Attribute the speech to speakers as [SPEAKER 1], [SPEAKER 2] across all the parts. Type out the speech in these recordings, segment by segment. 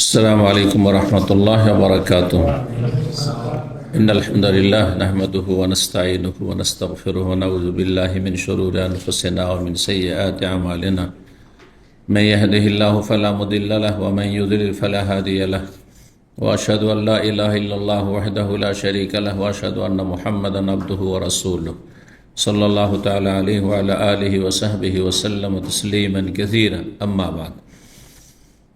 [SPEAKER 1] السلام عليكم ورحمة الله وبركاته. إن الحمد لله نحمده ونستعينه ونستغفره ونعوذ بالله من شرور أنفسنا ومن سيئات أعمالنا. من يهده الله فلا مضل له ومن يضلل فلا هادي له. وأشهد أن لا إله إلا الله وحده لا شريك له وأشهد أن محمدا عبده ورسوله صلى الله تعالى عليه وعلى آله وصحبه وسلم تسليما كثيرا. أما بعد،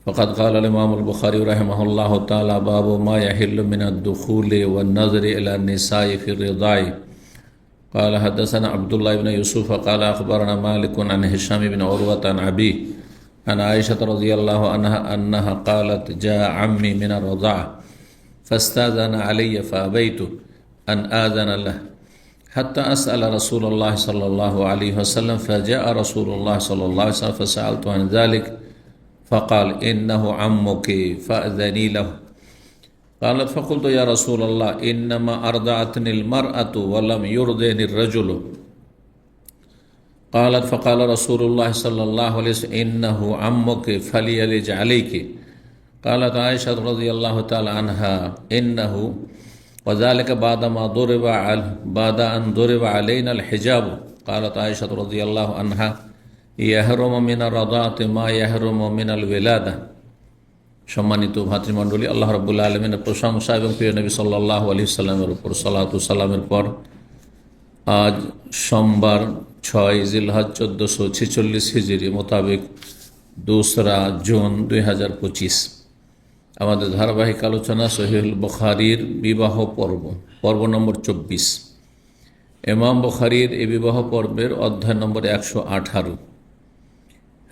[SPEAKER 1] فقد قال الإمام البخاري رحمه الله تعالى: باب ما يحل من الدخول والنظر إلى النساء في الرضاع. قال حدثنا عبد الله بن يوسف قال أخبرنا مالك عن هشام بن عروة عن أبيه عن عائشة رضي الله عنها أنها قالت: جاء عمي من الرضاعة فاستأذن علي فأبيت أن آذن له حتى أسأل رسول الله صلى الله عليه وسلم، فجاء رسول الله صلى الله عليه وسلم فسألت عن ذلك فقال: إنه عمك فأذني له. قالت: فقلت: يا رسول الله، إنما أرضعتني المرأة ولم يرضعني الرجل. قالت: فقال رسول الله صلى الله عليه وسلم: إنه عمك فليلج عليك. قالت عائشة رضي الله تعالى عنها: إنه وذلك بعد أن ضرب علينا الحجاب. قالت عائشة رضي الله عنها: ইয়াহরুমু মিনার রাদাআতি মা ইয়াহরুমু মিনাল ওয়ালাদা। সম্মানিত ভাতৃমণ্ডলী, আল্লাহ রাব্বুল আলামিনের প্রশংসা এবং প্রিয় নবী সাল্লাল্লাহু আলাইহি সাল্লামের উপর সালাতু সালামের পর আজ সোমবার 6 জিলহজ 1446 হিজরি মোতাবেক 2 জুন 2025 আমাদের ধারাবাহিক আলোচনা সহিহুল বুখারীর বিবাহ পর্ব নম্বর 24। ইমাম বুখারীর এই বিবাহ পর্বের অধ্যায় নম্বর 118,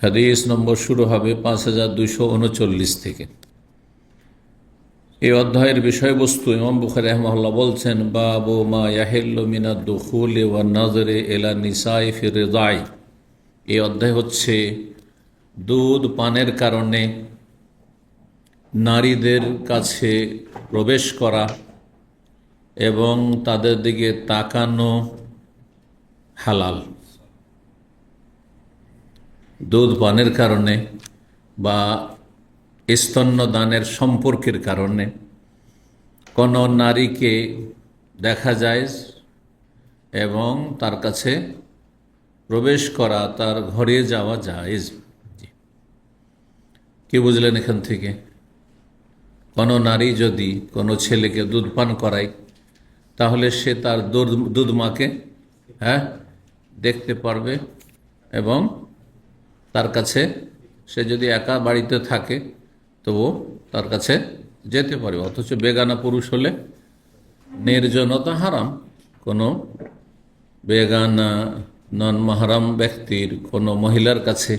[SPEAKER 1] হাদিস নম্বর শুরু হবে 5239 থেকে। এই অধ্যায়ের বিষয়বস্তু ইমাম বুখারী রাহিমাহুল্লাহ বলছেন: বাবু মা ইয়াহিল্লু মিনাদ দুখুলি ওয়ান নাযরি ইলা নিসাই ফি রিদাই। এই অধ্যায় হচ্ছে দুধ পানের কারণে নারীদের কাছে প্রবেশ করা এবং তাদের দিকে তাকানো হালাল। দুধ পানের কারণে বা স্তন্যদানের সম্পর্কের কারণে কোনো নারীকে দেখা যায় এবং তার কাছে প্রবেশ করা, তার ঘরে যাওয়া জায়েজ। কি বুঝলেন এখান থেকে? কোনো নারী যদি কোনো ছেলেকে দুধ পান করায় তাহলে সে তার দুধ মাকে দেখতে পারবে এবং তার কাছে, সে যদি একা বাড়িতে থাকে তবু তার কাছে যেতে পারবে। অথচ বেগানা পুরুষ হলে নির্জনতা হারাম। কোনো বেগানা নন মাহরাম ব্যক্তির কোনো মহিলার কাছে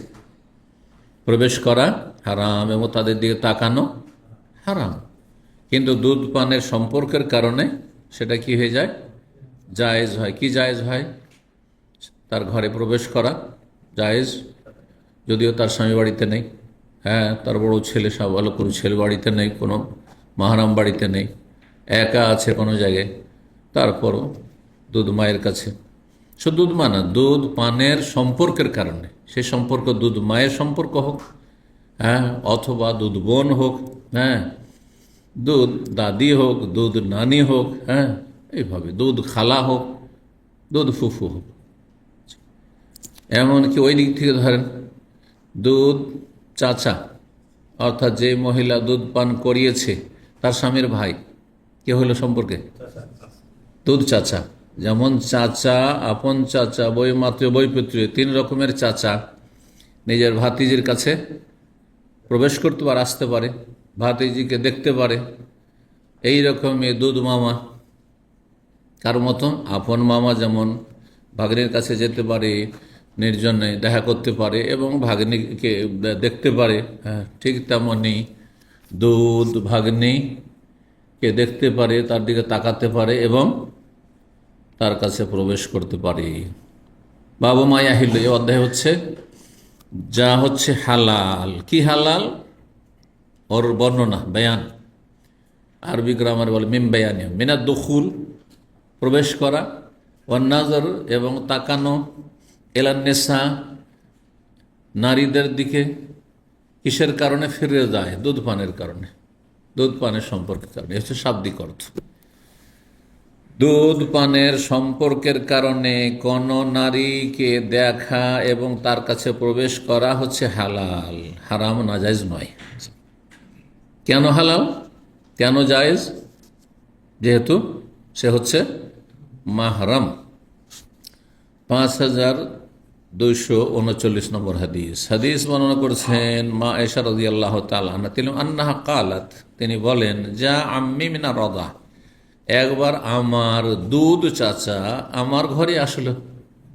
[SPEAKER 1] প্রবেশ করা হারাম এবং তাদের দিকে তাকানো হারাম। কিন্তু দুধ পানের সম্পর্কের কারণে সেটা কি হয়ে যায়? জায়েজ হয়। কি জায়েজ হয়? তার ঘরে প্রবেশ করা জায়েজ, যদিও তার স্বামী বাড়িতে নেই, তার বড় ছেলে, ভালো কোনো ছেলে বাড়িতে নেই, কোনো মাহরাম বাড়িতে নেই, একা আছে কোনো জায়গায়, তারপরও দুধ মায়ের কাছে। শুধু দুধ মা না, দুধ পানের সম্পর্কের কারণে, সে সম্পর্ক দুধ মায়ের সম্পর্ক হোক, অথবা দুধ বোন হোক, দুধ দাদি হোক, দুধ নানি হোক, এইভাবে দুধ খালা হোক, দুধ ফুফু হোক। এমনকি ওই দিক থেকে ধরেন দুধ চাচা, অর্থাৎ যে মহিলা দুধ পান করিয়েছে তার স্বামীর ভাই, কে হলো সম্পর্কে? দুধ চাচা। যেমন চাচা, আপন চাচা, বৈমাত্রীয়, বৈপুত্রীয়, 3 রকমের চাচা নিজের ভাতিজির কাছে প্রবেশ করতে পারে, আসতে পারে, ভাতিজিকে দেখতে পারে। এই রকমই দুধ মামা, কার মতো আপন মামা যেমন ভাগ্নির কাছে যেতে পারে, নির্জনে দেখা করতে পারে এবং ভাগ্নিকে দেখতে পারে, ঠিক তেমনি দুধ ভাগ্নিকে দেখতে পারে, তার দিকে তাকাতে পারে এবং তার কাছে প্রবেশ করতে পারে। বাবু মা ইয়াহিল্লু, এই অধ্যায় হচ্ছে যা হচ্ছে হালাল। কি হালাল? ওর বর্ণনা, বয়ান। আরবি গ্রামার বলে মিম বয়ানিয়া। মিনাদ দুখুল, প্রবেশ করা, ওয়ান নাজর, এবং তাকানো, ইলান নিসা, নারীদের দিকে, কিসের কারণে ফিরে যায়? দুধ পানের কারণে, দুধ পানের সম্পর্কের কারণে। হচ্ছে শাব্দিক অর্থ। দুধ পানের সম্পর্কের কারণে কোন নারীকে দেখা এবং তার কাছে প্রবেশ করা হচ্ছে হালাল, হারাম নাজায়েজ নয়। কেন হালাল, কেন জায়েজ? যেহেতু সে হচ্ছে মাহরাম। 5239 নম্বর হাদিস। হাদিস বর্ণনা করেছেন মা আয়েশা রাদিয়াল্লাহু তাআলা আন্নাহা ক্বালাত, তিনি বলেন, যা আম্মি মিনা রাদা, একবার আমার দুধ চাচা আমার ঘরে আসলো,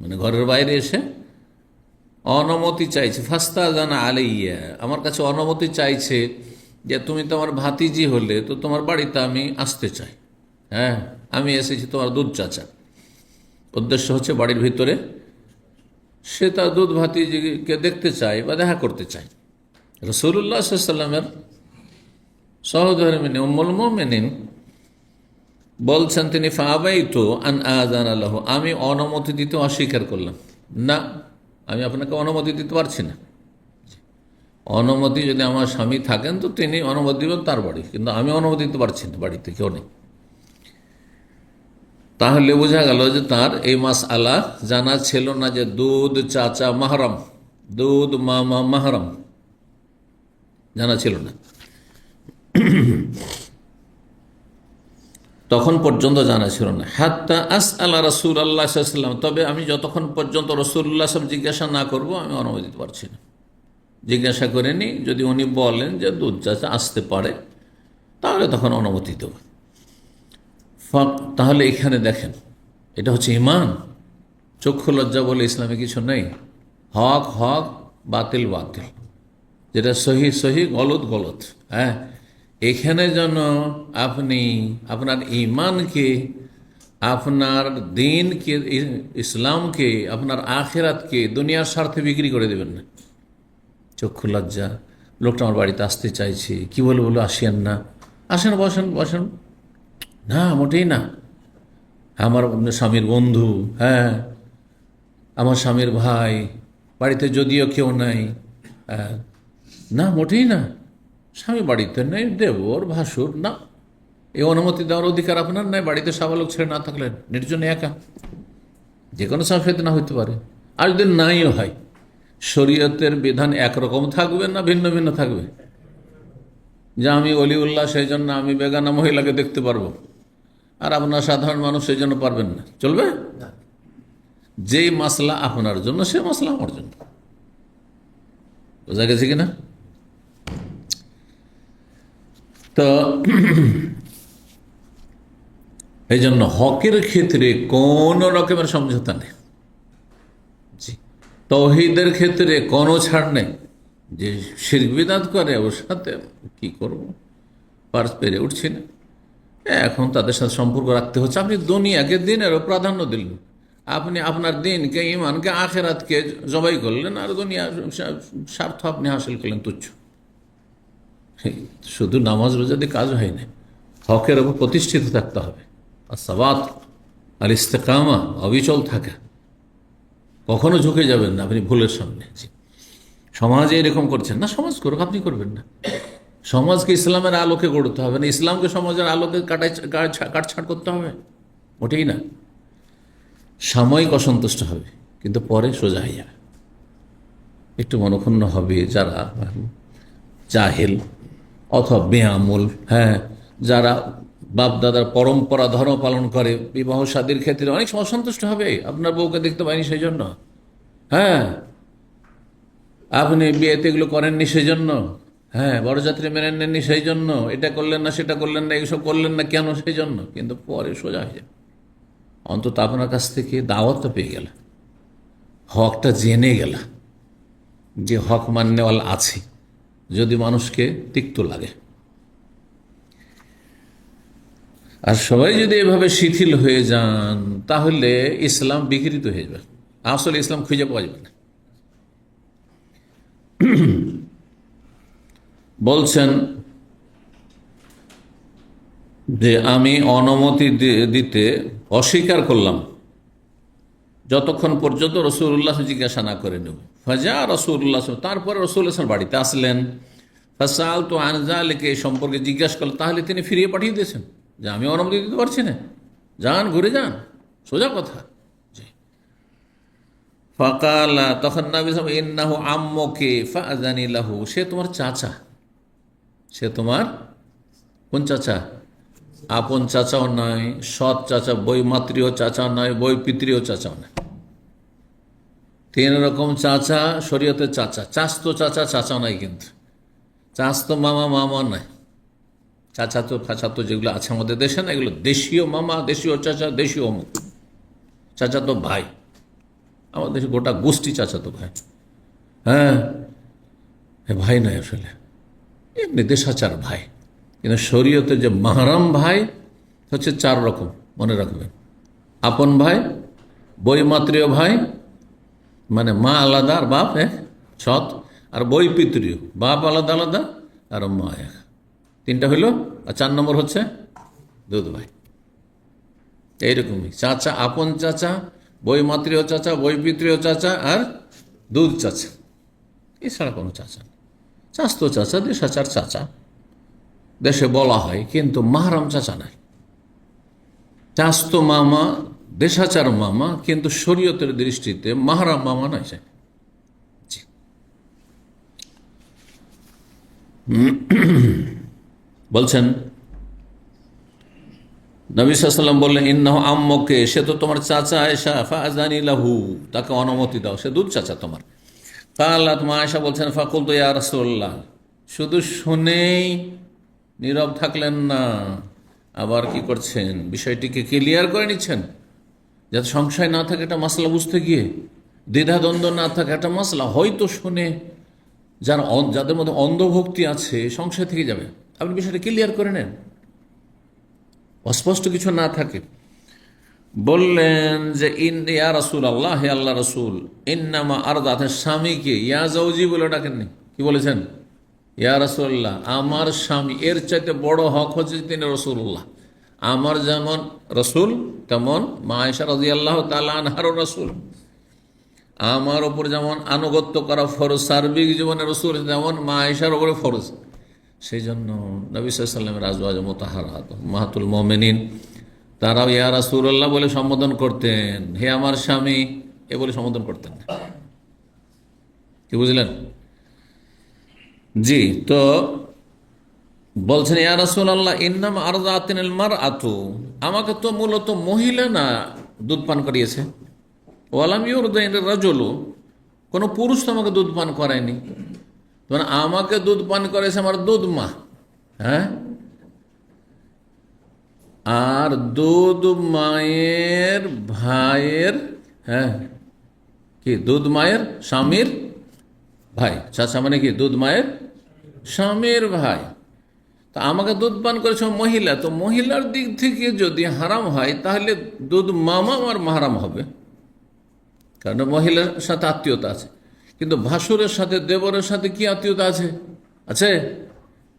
[SPEAKER 1] মানে ঘরের বাইরে এসে অনুমতি চাইছে। ফাস্তাযানা আলাইয়া, আমার কাছে অনুমতি চাইছে যে তুমি তো আমার ভাতিজি হলে, তো তোমার বাড়িতে আমি আসতে চাই। হ্যাঁ, আমি এসেছি তোমার দুধ চাচা। উদ্দেশ্য হচ্ছে বাড়ির ভিতরে সে তার দুধ ভাতিজিকে দেখতে চায় বা দেখা করতে চায়। রাসূলুল্লাহ সাল্লাল্লাহু আলাইহি ওয়াসাল্লামের সহধর্মিনী উম্মুল মুমিনিন বলছেন, তিনি ফাআবাইতু আন আযানা লাহু, আমি অনুমতি দিতে অস্বীকার করলাম, না আমি আপনাকে অনুমতি দিতে পারছি না। অনুমতি যদি আমার স্বামী থাকেন তো তিনি অনুমতি দিবেন তার বাড়ি, কিন্তু আমি অনুমতি দিতে পারছি না, বাড়িতে কেউ নেই। তাহলে বোঝা গেল যে তার এই মাসআলা জানা ছিল না যে দুধ চাচা মাহরাম, দুধ মামা মাহরাম, জানা ছিল না তখন পর্যন্ত, জানা ছিল না। হাত্তা আসআলা রাসূলুল্লাহ সাল্লাল্লাহু আলাইহি ওয়াসাল্লাম, তবে আমি যতক্ষণ পর্যন্ত রাসূলুল্লাহ সাল্লাল্লাহু আলাইহি ওয়াসাল্লাম জিজ্ঞাসা না করব আমি অনুমতি দিতে পারছি না। জিজ্ঞাসা করে নি, যদি উনি বলেন যে দুধ চাচা আসতে পারে তাহলে তখন অনুমতি দেব। তাহলে এখানে দেখেন, এটা হচ্ছে ঈমান। চক্ষু লজ্জা বলে ইসলামে কিছু নেই। হক হক, বাতিল বাতিল, যেটা সহি সহি, গলত গলত। হ্যাঁ, এখানে যেন আপনি আপনার ঈমানকে, আপনার দ্বীনকে, ইসলামকে, আপনার আখিরাতকে দুনিয়ার স্বার্থে বিক্রি করে দেবেন না। চক্ষু লজ্জা, লোকটা আমার বাড়িতে আসতে চাইছে, কি বলে বলো আসিয়েন না, আসেন বসেন বসেন, না মোটেই না। আমার স্বামীর বন্ধু, হ্যাঁ আমার স্বামীর ভাই, বাড়িতে যদিও কেউ নাই, না মোটেই না, স্বামী বাড়িতে নেই, দেবর ভাসুর, না, এই অনুমতি দেওয়ার অধিকার আপনার নাই। বাড়িতে সাবালক ছেড়ে না থাকলেন, নির্জনে একা, যে কোনো সাফেদ না হইতে পারে। আর যদি নাইও হয়, শরীয়তের বিধান একরকম থাকবে না ভিন্ন ভিন্ন থাকবে? যে আমি অলিউল্লাহ সেই জন্য আমি বেগানা মহিলাকে দেখতে পারবো, আর আপনার সাধারণ মানুষ সেই জন্য পারবেন না, চলবে? যেই মাসলা আপনার জন্য সে মাসলা আমার জন্য। বোঝা গেছে কিনা? তো এই জন্য হকের ক্ষেত্রে কোন রকমের সমঝোতা নেই। জি, তাওহীদের ক্ষেত্রে কোনো ছাড় নেই। যে শিরক বিদআত করে ওর সাথে কি করব, পার্স পেরে উঠছি না, এখন তাদের সাথে সম্পর্ক রাখতে হচ্ছে। আপনি দুনিয়াকে দিনেরও প্রাধান্য দিলেন, আপনি আপনার দিনকে, ইমানকে, আখেরাতকে জবাই করলেন, আর দুনিয়া স্বার্থ আপনি হাসিল করলেন তুচ্ছ। শুধু নামাজ রোজা দিয়ে কাজ হয় না, হকের ওপর প্রতিষ্ঠিত থাকতে হবে। আর সাবাত আর ইস্তেকামা, অবিচল থাকা, কখনো ঝুঁকে যাবেন না আপনি ভুলের সামনে। সমাজে এরকম করছেন না, সমাজ করুক, আপনি করবেন না। সমাজকে ইসলামের আলোকে গড়তে হবে না, ইসলামকে সমাজের আলোকে কাটছাড় করতে হবে, মোটেই না। সাময়িক অসন্তুষ্ট হবে, কিন্তু পরে সোজা হয়ে যাবে। একটু মনক্ষুণ্ণ হবে যারা জাহেল অথবা বেআমল, হ্যাঁ, যারা বাপদাদার পরম্পরা ধর্ম পালন করে, বিবাহ শাদীর ক্ষেত্রে অনেক সময় অসন্তুষ্ট হবে। আপনার বউকে দেখতে পাইনি সেই জন্য, হ্যাঁ, আপনি বিয়েতে এগুলো করেননি সেই জন্য, হ্যাঁ, বড়যাত্রী মেনে নেননি সেই জন্য, এটা করলেন না সেটা করলেন না, এইসব করলেন না কেন সেই জন্য, কিন্তু পরে সোজা হয়ে যাবে। অন্তত আপনার কাছ থেকে দাওয়াতটা পেয়ে গেল, হকটা জেনে গেল যে হক মান্যওয়ালা আছে, যদি মানুষকে তিক্ত লাগে। আর সবাই যদি এভাবে শিথিল হয়ে যান তাহলে ইসলাম বিকৃত হয়ে যাবে, আসলে ইসলাম খুঁজে পাওয়া যাবে না। বলছেন যে আমি অনুমতি দিতে অস্বীকার করলাম, যতক্ষণ পর্যন্ত রসুল্লাহ জিজ্ঞাসা না করে নেব। ফাজা রসুল্লাহ, তারপরে রসুল্লাহ বাড়িতে আসলেন। ফাসাল তো আনজালকে এই সম্পর্কে জিজ্ঞাসা করল, তাহলে তিনি ফিরিয়ে পাঠিয়ে দিয়েছেন যে আমি অনুমতি দিতে পারছি না, যান ঘুরে যান, সোজা কথা। ফাকালা, তখন নবী সাল্লাল্লাহু আলাইহি ওয়াসাল্লাম, ইন্নাহু আম্মুকি ফাআযানি লাহু, সে তোমার চাচা। সে তোমার কোন চাচা? আপন চাচাও নয়, সৎ চাচা, বৈমাত্রীয় চাচা নয়, বৈপিত্রীয় চাচাও নয়। তিন রকম চাচা শরীয়তের চাচা। চাচতো চাচা চাচা নয়, কিন্তু চাচতো মামা মামা নয়। চাচাতো ফাচাতো যেগুলো আছে আমাদের দেশে না, এগুলো দেশীয় মামা, দেশীয় চাচা, দেশীয় অমুক। চাচাতো ভাই, আমাদের দেশে গোটা গোষ্ঠী চাচাতো ভাই। হ্যাঁ, ভাই নয় আসলে, এমনি দেশাচার ভাই। কিন্তু শরীয়তের যে মাহরাম ভাই হচ্ছে চার রকম, মনে রাখবেন। আপন ভাই, বৈমাত্রীয় ভাই, মানে মা আলাদা আর বাপ এক, সৎ। আর বৈপিত্রীয়, বাপ আলাদা আলাদা আর মা এক। তিনটা হইল। আর 4 নম্বর হচ্ছে দুধ ভাই। এইরকমই চাচা, আপন চাচা, বৈমাত্রীয় চাচা, বৈপিত্রীয় চাচা আর দুধ চাচা, এছাড়া কোনো চাচা নেই। চাচতো চাচা, দেশাচার চাচা দেশে বলা হয়, কিন্তু মাহরাম চাচা নাই। চাচতো মামা, দেশাচার মামা, কিন্তু শরীয়তের দৃষ্টিতে মাহরাম মামা নয়। বলছেন নবী সাল্লাল্লাহু আলাইহি ওয়াসাল্লাম বললেন, ইন্নাহু আম্মুকে, সে তো তোমার চাচা। আয়েশা, ফাআযানি লাহু, তাকে অনুমতি দাও, সে দুধ চাচা তোমার। কালাত, মা আয়েশা বলছেন, ফাকুলতু ইয়া রাসূলুল্লাহ, শুধু শুনেই নীরব থাকলেন না, আবার কি করছেন, বিষয়টিকে ক্লিয়ার করে নিচ্ছেন, যাতে সংশয় না থাকে একটা মাসলা বুঝতে গিয়ে, দ্বিধাদ্বন্দ্ব না থাকে একটা মাসলা। হয়তো শুনে যাদের মধ্যে অন্ধভক্তি আছে, সংশয় থেকে যাবে, আপনি বিষয়টা ক্লিয়ার করে নেন, অস্পষ্ট কিছু না থাকে। বললেন যে ইয়া রাসূলুল্লাহ, হে আল্লাহ রসুল, ইন্নামা আরদাত, স্বামীকে ইয়া জাওজি বলে ডাকেননি, কি বলেছেন? ইয়া রাসূলুল্লাহ, আমার স্বামী। এর চাইতে বড় হক হচ্ছে তিনি রাসূলুল্লাহ। আমার যেমন রসুল, তেমন মা আয়েশা রাদিয়াল্লাহু তাআলা আনহারও রসুল। আমার ওপর যেমন আনুগত্য করা ফরজ সার্বিক জীবনে রসুল, তেমন মা আয়েশার ওপরে ফরজ। সেই জন্য নবী সাল্লাল্লাহু আলাইহি ওয়াসাল্লামের আজওয়াজ মুতাহহারাত উম্মাহাতুল মুমিনিন, তারাও ইয়া রাসূলুল্লাহ বলে সম্বোধন করতেন, হে আমার স্বামী এ বলে সম্বোধন করতেন না। কি বুঝলেন? জি, তো বলছেন ইয়া রাসূলুল্লাহ, ইন্নামা আরদাতিনিল মারআতু, আমাকে তো মূলত মহিলা না দুধ পান করিয়েছে। ওয়ালাম ইউরদাইনির রাজুলু, কোনো পুরুষ তো আমাকে দুধ পান করায়নি। মানে আমাকে দুধ পান করেছে আমার দুধ মা। হ্যাঁ, আর দুধ মায়ের ভাইয়ের, হ্যাঁ কি, দুধ মায়ের স্বামীর ভাই। চাচা মানে কি, দুধ মায়ের স্বামীর ভাই। তা আমাকে দুধ পান করেছে মহিলা, তো মহিলার দিক থেকে যদি হারাম হয়, তাহলে দুধ মামা আমার মাহারাম হবে, কারণ মহিলার সাথে আত্মীয়তা আছে। কিন্তু ভাসুরের সাথে, দেবরের সাথে কি আত্মীয়তা আছে? আছে।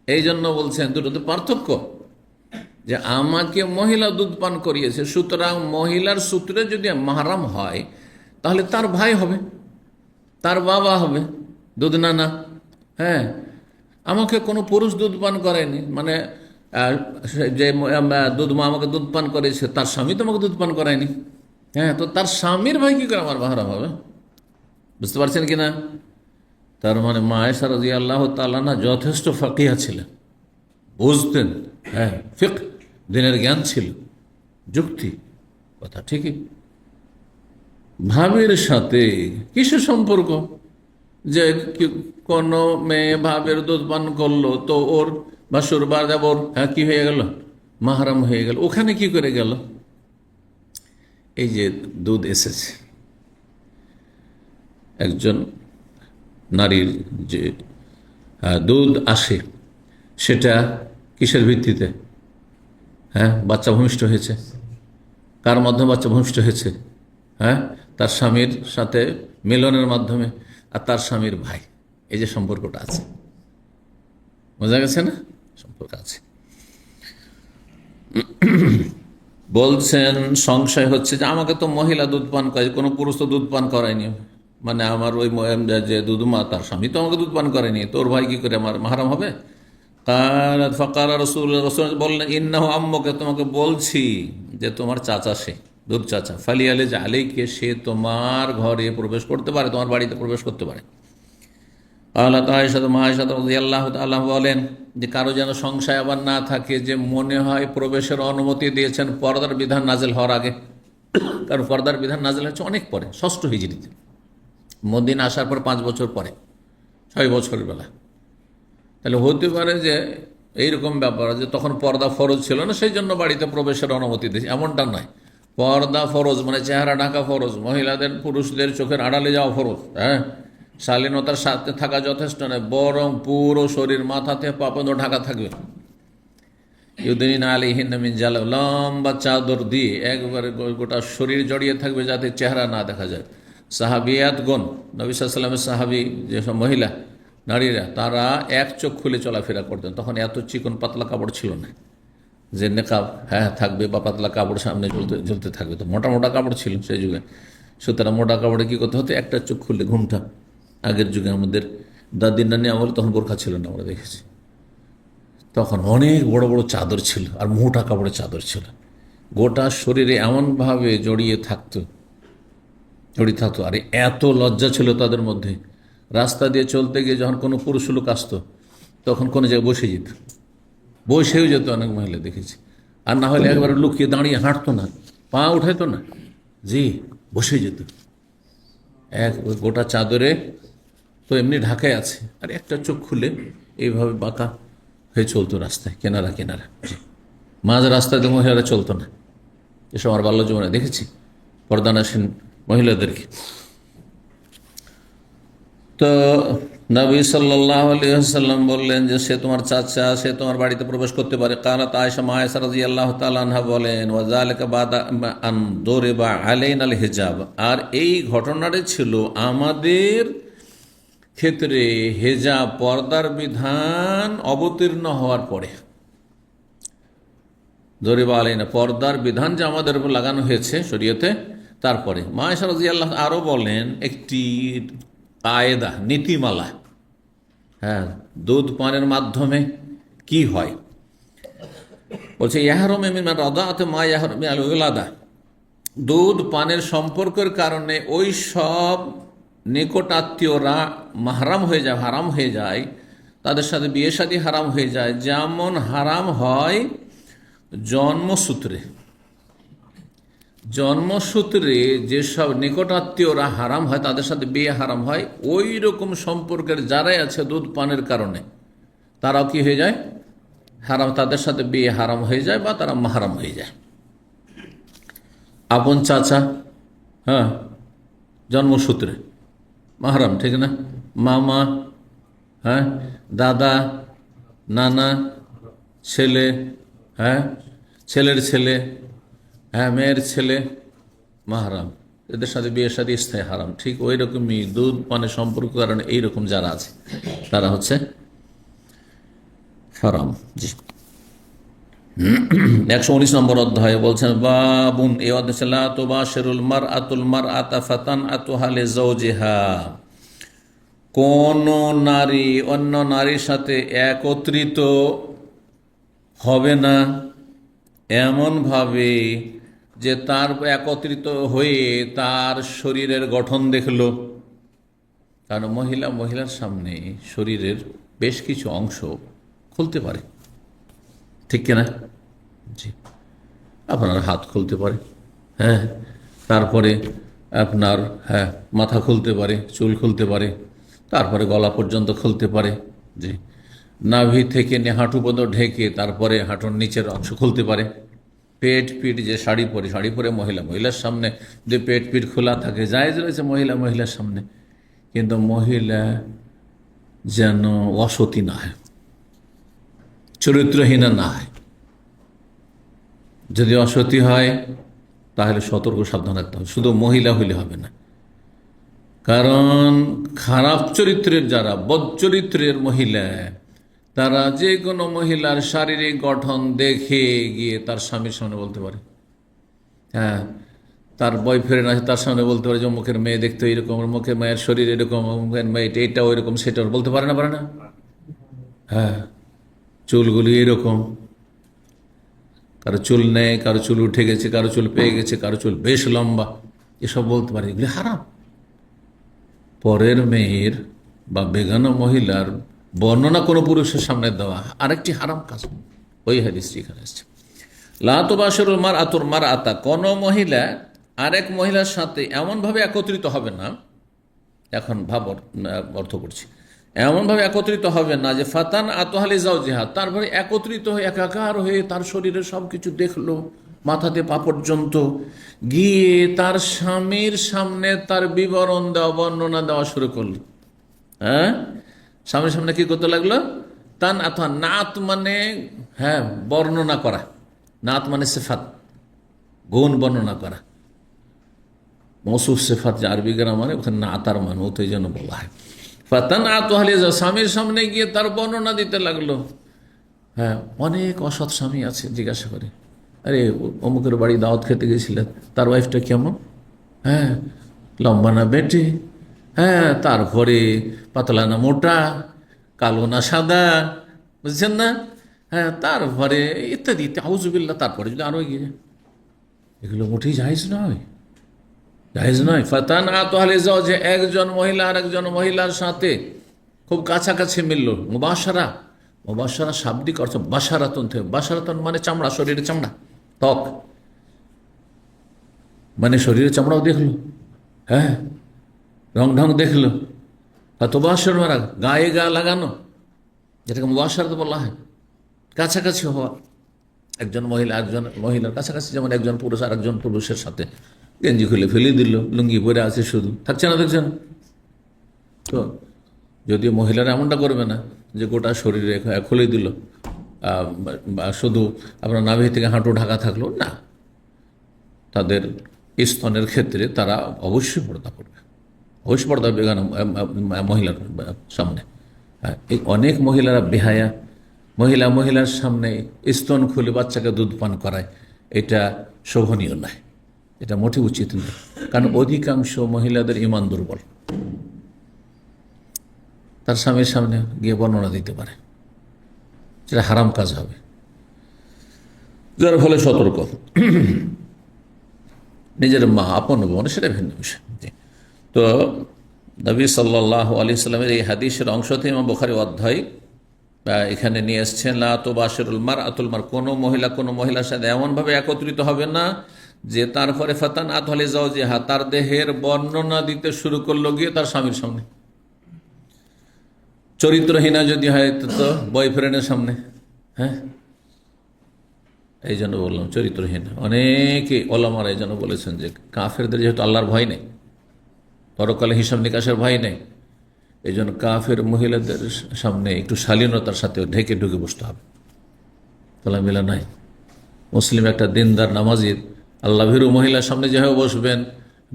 [SPEAKER 1] এই জন্য বলছেন দুটোতে পার্থক্য, যে আমাকে মহিলা দুধ পান করিয়েছে, সুতরাং মহিলার সূত্রে যদি মাহারাম হয়, তাহলে তার ভাই হবে, তার বাবা হবে, দুধ নানা। হ্যাঁ, আমাকে কোনো পুরুষ দুধ পান করেনি, মানে যে দুধ মা আমাকে দুধ পান করেছে, তার স্বামী তো আমাকে দুধ পান করায়নি। হ্যাঁ, তো তার স্বামীর ভাই কি করে আমার মাহারাম হবে? বুঝতে পারছেন কিনা? তার মানে মা আয়েশা রাদিয়াল্লাহু তাআলা না যথেষ্ট ফাকিহা ছিলেন, বুঝতেন। হ্যাঁ, ফিকহ, দিনের জ্ঞান ছিল, যুক্তি কথা ঠিকই। ভাবের সাথে কিসের সম্পর্ক? যে কোনো মেয়ে ভাবের দুধ পান করলো, তো ওর ভাসুর বা দেবর, হ্যাঁ কি হয়ে গেল? মাহারাম হয়ে গেল। ওখানে কি করে গেল? এই যে দুধ এসেছে, একজন নারীর যে দুধ আসে, সেটা কিসের ভিত্তিতে? হ্যাঁ, বাচ্চা ভূমিষ্ঠ হয়েছে। কার মাধ্যমে বাচ্চা ভূমিষ্ঠ হয়েছে? হ্যাঁ, তার স্বামীর সাথে মিলনের মাধ্যমে, আর তার স্বামীর ভাই। এই যে সম্পর্কটা আছে, বোঝা গেছে না? সম্পর্ক আছে। বলছেন সংশয় হচ্ছে যে আমাকে তো মহিলা দুধ পান করে, কোনো পুরুষ তো দুধ পান করায়নি, মানে আমার ওই যে দুধমা তার স্বামী তো আমাকে দুধ পান করেনি, তোর ভাই কি করে আমার মাহারাম হবে? ফকার রসুল বললেন ইন্নাহু আম্মুকে, তোমাকে বলছি যে তোমার চাচা সে দুধ চাচা, ফালিয়ালে যে আলীকে, সে তোমার ঘরে প্রবেশ করতে পারে, তোমার বাড়িতে প্রবেশ করতে পারে। আল্লাহ আল্লাহ বলেন যে কারো যেন সংশয় আবার না থাকে যে মনে হয় প্রবেশের অনুমতি দিয়েছেন পর্দার বিধান নাজেল হওয়ার আগে, কারণ পর্দার বিধান নাজেল হচ্ছে অনেক পরে, 6ষ্ঠ হিজরিতে, মদিনা আসার পর 5 বছর পরে, 6 বছরের বেলা। তাহলে হতে পারে যে এইরকম ব্যাপার যে তখন পর্দা ফরজ ছিল না, সেই জন্য বাড়িতে প্রবেশের অনুমতি দিয়েছে, এমনটা নয়। পর্দা ফরজ মানে চেহারা ঢাকা ফরজ, মহিলাদের পুরুষদের চোখের আড়ালে যাওয়া ফরজ। হ্যাঁ, শালীনতার সাথে থাকা যথেষ্ট নয়, বরং পুরো শরীর মাথাতে পা পর্যন্ত ঢাকা থাকবে। ইউদিন আলাইহিন্না মিন জালাব, লম্বা চাদর দিয়ে একবারে গোটা শরীর জড়িয়ে থাকবে যাতে চেহারা না দেখা যায়। সাহাবিয়াতগণ, নবী সাল্লাল্লাহু আলাইহি ওয়াসাল্লামের সাহাবি যেসব মহিলা নারীরা, তারা এক চোখ খুলে চলাফেরা করতেন। তখন এত চিকন পাতলা কাপড় ছিল না যে নেকাব থাকবে বা পাতলা কাপড় সামনে ঝুলতে থাকবে, তো মোটা মোটা কাপড় ছিল সেই যুগে। সুতরাং মোটা কাপড়ে কী করতে হতো, একটা চোখ খুললে ঘুমটা। আগের যুগে আমাদের দাদি নানি আমলে তখন বোরখা ছিল না, আমরা দেখেছি। তখন অনেক বড় বড় চাদর ছিল আর মোটা কাপড়ের চাদর ছিল, গোটা শরীরে এমনভাবে জড়িয়ে থাকতো। আর এত লজ্জা ছিল তাদের মধ্যে, রাস্তা দিয়ে চলতে গিয়ে যখন কোনো পুরুষ লোক আসতো তখন কোনো জায়গায় বসেও যেত অনেক মহিলা দেখেছি। আর না হলে একবারে লুকিয়ে দাঁড়িয়ে হাঁটতো না, পা উঠাইতো না, জি বসে যেত এক গোটা চাদরে, তো এমনি ঢাকায় আছে, আর একটা চোখ খুলে এইভাবে বাঁকা হয়ে চলতো রাস্তায়, কেনারা মাঝ রাস্তায় তো মহিলারা চলতো না। এসব আমার বাল্য জীবনে দেখেছি পর্দানাসীন মহিলাদেরকে। তো নবী সাল্লাল্লাহু আলাইহি ওয়াসাল্লাম বললেন যে সে তোমার চাচা, সে তোমার বাড়িতে প্রবেশ করতে পারে। কালাত আয়েশা, মা আয়েশা রাদিয়াল্লাহু তাআলা আনহা বলেন, ওয়া যালিকা বাদা আন দুরিবা আলাইনাল হিজাব, আর এই ঘটনাটি ছিল আমাদের ক্ষেত্রে হেজাব পর্দার বিধান অবতীর্ণ হওয়ার পরে। দরিবা আলাইনা, পর্দার বিধান যে আমাদের উপর লাগানো হয়েছে শরীয়তে, তারপরে। মা আয়েশা রাদিয়াল্লাহু আরও বলেন একটি কায়দা, নীতিমালা, দুধ পানের মাধ্যমে কি হয়, বলছে ইয়াহরুমু মিন রাদাআতি মা ইয়াহরুমু মিনাল উলাদা, দুধ পানের সম্পর্কের কারণে ওই সব নিকট আত্মীয়রা মাহরাম হয়ে যায়, হারাম হয়ে যায়, তাদের সাথে বিয়ে শাদী হারাম হয়ে যায়, যেমন হারাম হয় জন্মসূত্রে যেসব নিকট আত্মীয়রা হারাম হয়, তাদের সাথে বিয়ে হারাম হয়, ওই রকম সম্পর্কের যারাই আছে দুধ পানের কারণে তারাও কি হয়ে যায়, হারাম, তাদের সাথে বিয়ে হারাম হয়ে যায় বা তারা মাহারাম হয়ে যায়। আপন চাচা, জন্মসূত্রে মাহারাম, ঠিক না? মামা, দাদা, নানা, ছেলে, ছেলের ছেলে, মেয়ের ছেলে মাহারাম, এদের সাথে বিয়ে সাথে স্থায়ী হারাম। ঠিক ওই রকমই দুধ পানের সম্পর্ক কারণে এইরকম যারা আছে তারা হচ্ছে হারাম। জি, 119 নম্বর অধ্যায়ে বলছেন বাবুন, এই অধ্যায় লা তুবাশিরুল মারআতুল মারআতা ফাতানআতুহা লিজাওজিহা, কোন নারী অন্য নারীর সাথে একত্রিত হবে না এমনভাবে যে তার একত্রিত হয়ে তার শরীরের গঠন দেখল। কারণ মহিলার সামনে শরীরের বেশ কিছু অংশ খুলতে পারে, ঠিক কিনা? জি, আপনার হাত খুলতে পারে, তারপরে আপনার মাথা খুলতে পারে, চুল খুলতে পারে, তারপরে গলা পর্যন্ত খুলতে পারে। জি, নাভি থেকে হাঁটু পর্যন্ত ঢেকে তারপরে হাঁটুর নিচের অংশ খুলতে পারে। পেট পিঠ যে শাড়ি পরে মহিলার সামনে যে পেট পিঠ খোলা থাকে জায়েজ রয়েছে মহিলার সামনে, কিন্তু মহিলা যেন অসতী না হয়, চরিত্রহীনা না হয়। যদি অসতী হয় তাহলে সতর্ক সাবধান রাখতে হবে, শুধু মহিলা হইলে হবে না। কারণ খারাপ চরিত্রের যারা, বদ চরিত্রের মহিলা, তারা যে কোনো মহিলার শারীরিক গঠন দেখে গিয়ে তার স্বামীর সামনে বলতে পারে হ্যাঁ, তার বয়ফ্রেন্ড আছে, তার সামনে বলতে পারে যে অমুকের মেয়ে দেখতে এরকম, অমুকের মেয়ের শরীর এরকম, অমুকের মেয়ে এটা ওইরকম, সেটা বলতে পারে না, পারে না? হ্যাঁ, চুলগুলি এরকম, কারো চুল নেই, কারো চুল উঠে গেছে, কারো চুল পেয়ে গেছে, কারো চুল বেশ লম্বা, এসব বলতে পারে। এগুলি হারাম। পরের মেয়ের বা বেগানা মহিলার বর্ণনা কোনো পুরুষের সামনে দেওয়া আরেকটি হারাম কাজ। ওই হাদিসটি এখানে আসছে, লা তুবাশিরুল মারআতুল মারআতা, কোন মহিলা আরেক মহিলার সাথে এমনভাবে একত্রিত হবে না। এখন ভাব অর্থ করছি, এমনভাবে একত্রিত হবে না যে ফাতান আতহালি জাওজিহা, তারপরে একত্রিত হয়ে একাকার হয়ে তার শরীরে সব কিছু দেখলো, মাথাতে পা পর্যন্ত, গিয়ে তার স্বামীর সামনে তার বিবরণ দেওয়া, বর্ণনা দেওয়া শুরু করলো। হ্যাঁ, স্বামীর সামনে কি করতে লাগলো? তান আতহা, নাত মানে হ্যাঁ বর্ণনা করা, নাত মানে সিফাত, গুণ বর্ণনা করা। মৌসুফ সিফাত যে আরবি গ্রামারে, ওখানে নাতার মানে ও তো এই জন্য বলা হয়। ফাতান আতহালি, স্বামীর সামনে গিয়ে তার বর্ণনা দিতে লাগলো। হ্যাঁ, অনেক অসৎ স্বামী আছে, জিজ্ঞাসা করে, আরে অমুকের বাড়ি দাওয়াত খেতে গেছিলেন, তার ওয়াইফটা কেমন? হ্যাঁ, লম্বা না বেটে? হ্যাঁ, তারপরে পাতলা না মোটা, কালো না সাদা, বুঝছেন না? হ্যাঁ, তারপরে ইত্যাদি আউযুবিল্লাহ। তারপরে যদি আরো গিয়ে, এগুলো মোটেই জায়েজ নয়, জায়েজ নয়। ফাতান আতহালি জাওজে, একজন মহিলা আর একজন মহিলার সাথে খুব কাছাকাছি মিলল। মুবাশারা, মুবাশারা শাব্দিক অর্থ বাশারাতন থেকে, বাশারাতন মানে চামড়া, শরীরে চামড়া, ত্বক, মানে শরীরে চামড়াও দেখলো, হ্যাঁ, রং ঢং দেখলো। তুবাশির মারা, গায়ে গা লাগানো, যেটাকে মুবাশারাত বলা হয়, কাছাকাছি হওয়া। একজন মহিলা একজন মহিলার কাছাকাছি, যেমন একজন পুরুষ আর একজন পুরুষের সাথে গেঞ্জি খুলে ফেলে দিল, লুঙ্গি পরে আছে শুধু, থাকছে না, দেখছেন তো? যদিও মহিলারা এমনটা করবে না যে গোটা শরীরে খুলে দিল, শুধু আপনার নাভি থেকে হাঁটু ঢাকা থাকলো না, তাদের স্তনের ক্ষেত্রে তারা অবশ্যই পর্দা করবে, অবশ্যই পর্দা বেগানা মহিলার সামনে। এই অনেক মহিলারা বেহায়া, মহিলার সামনে স্তন খুলে বাচ্চাকে দুধ পান করায়, এটা শোভনীয় নয়, এটা মোটেই উচিত নয়। কারণ অধিকাংশ মহিলাদের ঈমান দুর্বল, তার স্বামীর সামনে গিয়ে বর্ণনা দিতে পারে, সেটা হারাম কাজ হবে, যার ফলে সতর্ক। নিজের মা, আপন বোন, সেটা ভিন্ন বিষয়। তো নবী সাল্লাল্লাহু আলাইহি সাল্লামের এই হাদিসের অংশ থেকে ইমাম বুখারী অধ্যায় এখানে নিয়ে এসছেন, লা তুবাশিরুল মারআতুল মার, কোনো মহিলা কোনো মহিলার সাথে এমনভাবে একত্রিত হবে না যে তারপরে ফাতান আতহালি জাওজিহা, তার দেহের বর্ণনা দিতে শুরু করলো গিয়ে তার স্বামীর সামনে। চরিত্রহীনা যদি হয় তো বয়ফ্রেন্ডের সামনে। হ্যাঁ, এই জন্য বললাম চরিত্রহীন। অনেকে ওলামারা এই জন্য বলেছেন যে কাফেরদের যেহেতু আল্লাহর ভয় নেই, পরকালে হিসাব নিকাশের ভয় নেই, এই জন্য কাফের মহিলাদের সামনে একটু শালীনতার সাথে ঢেকে ঢুকে বসতে হবে, খোলামেলা নাই। মুসলিম একটা দিনদার নামাজির আল্লাহ ভীরু মহিলার সামনে যেভাবে বসবেন,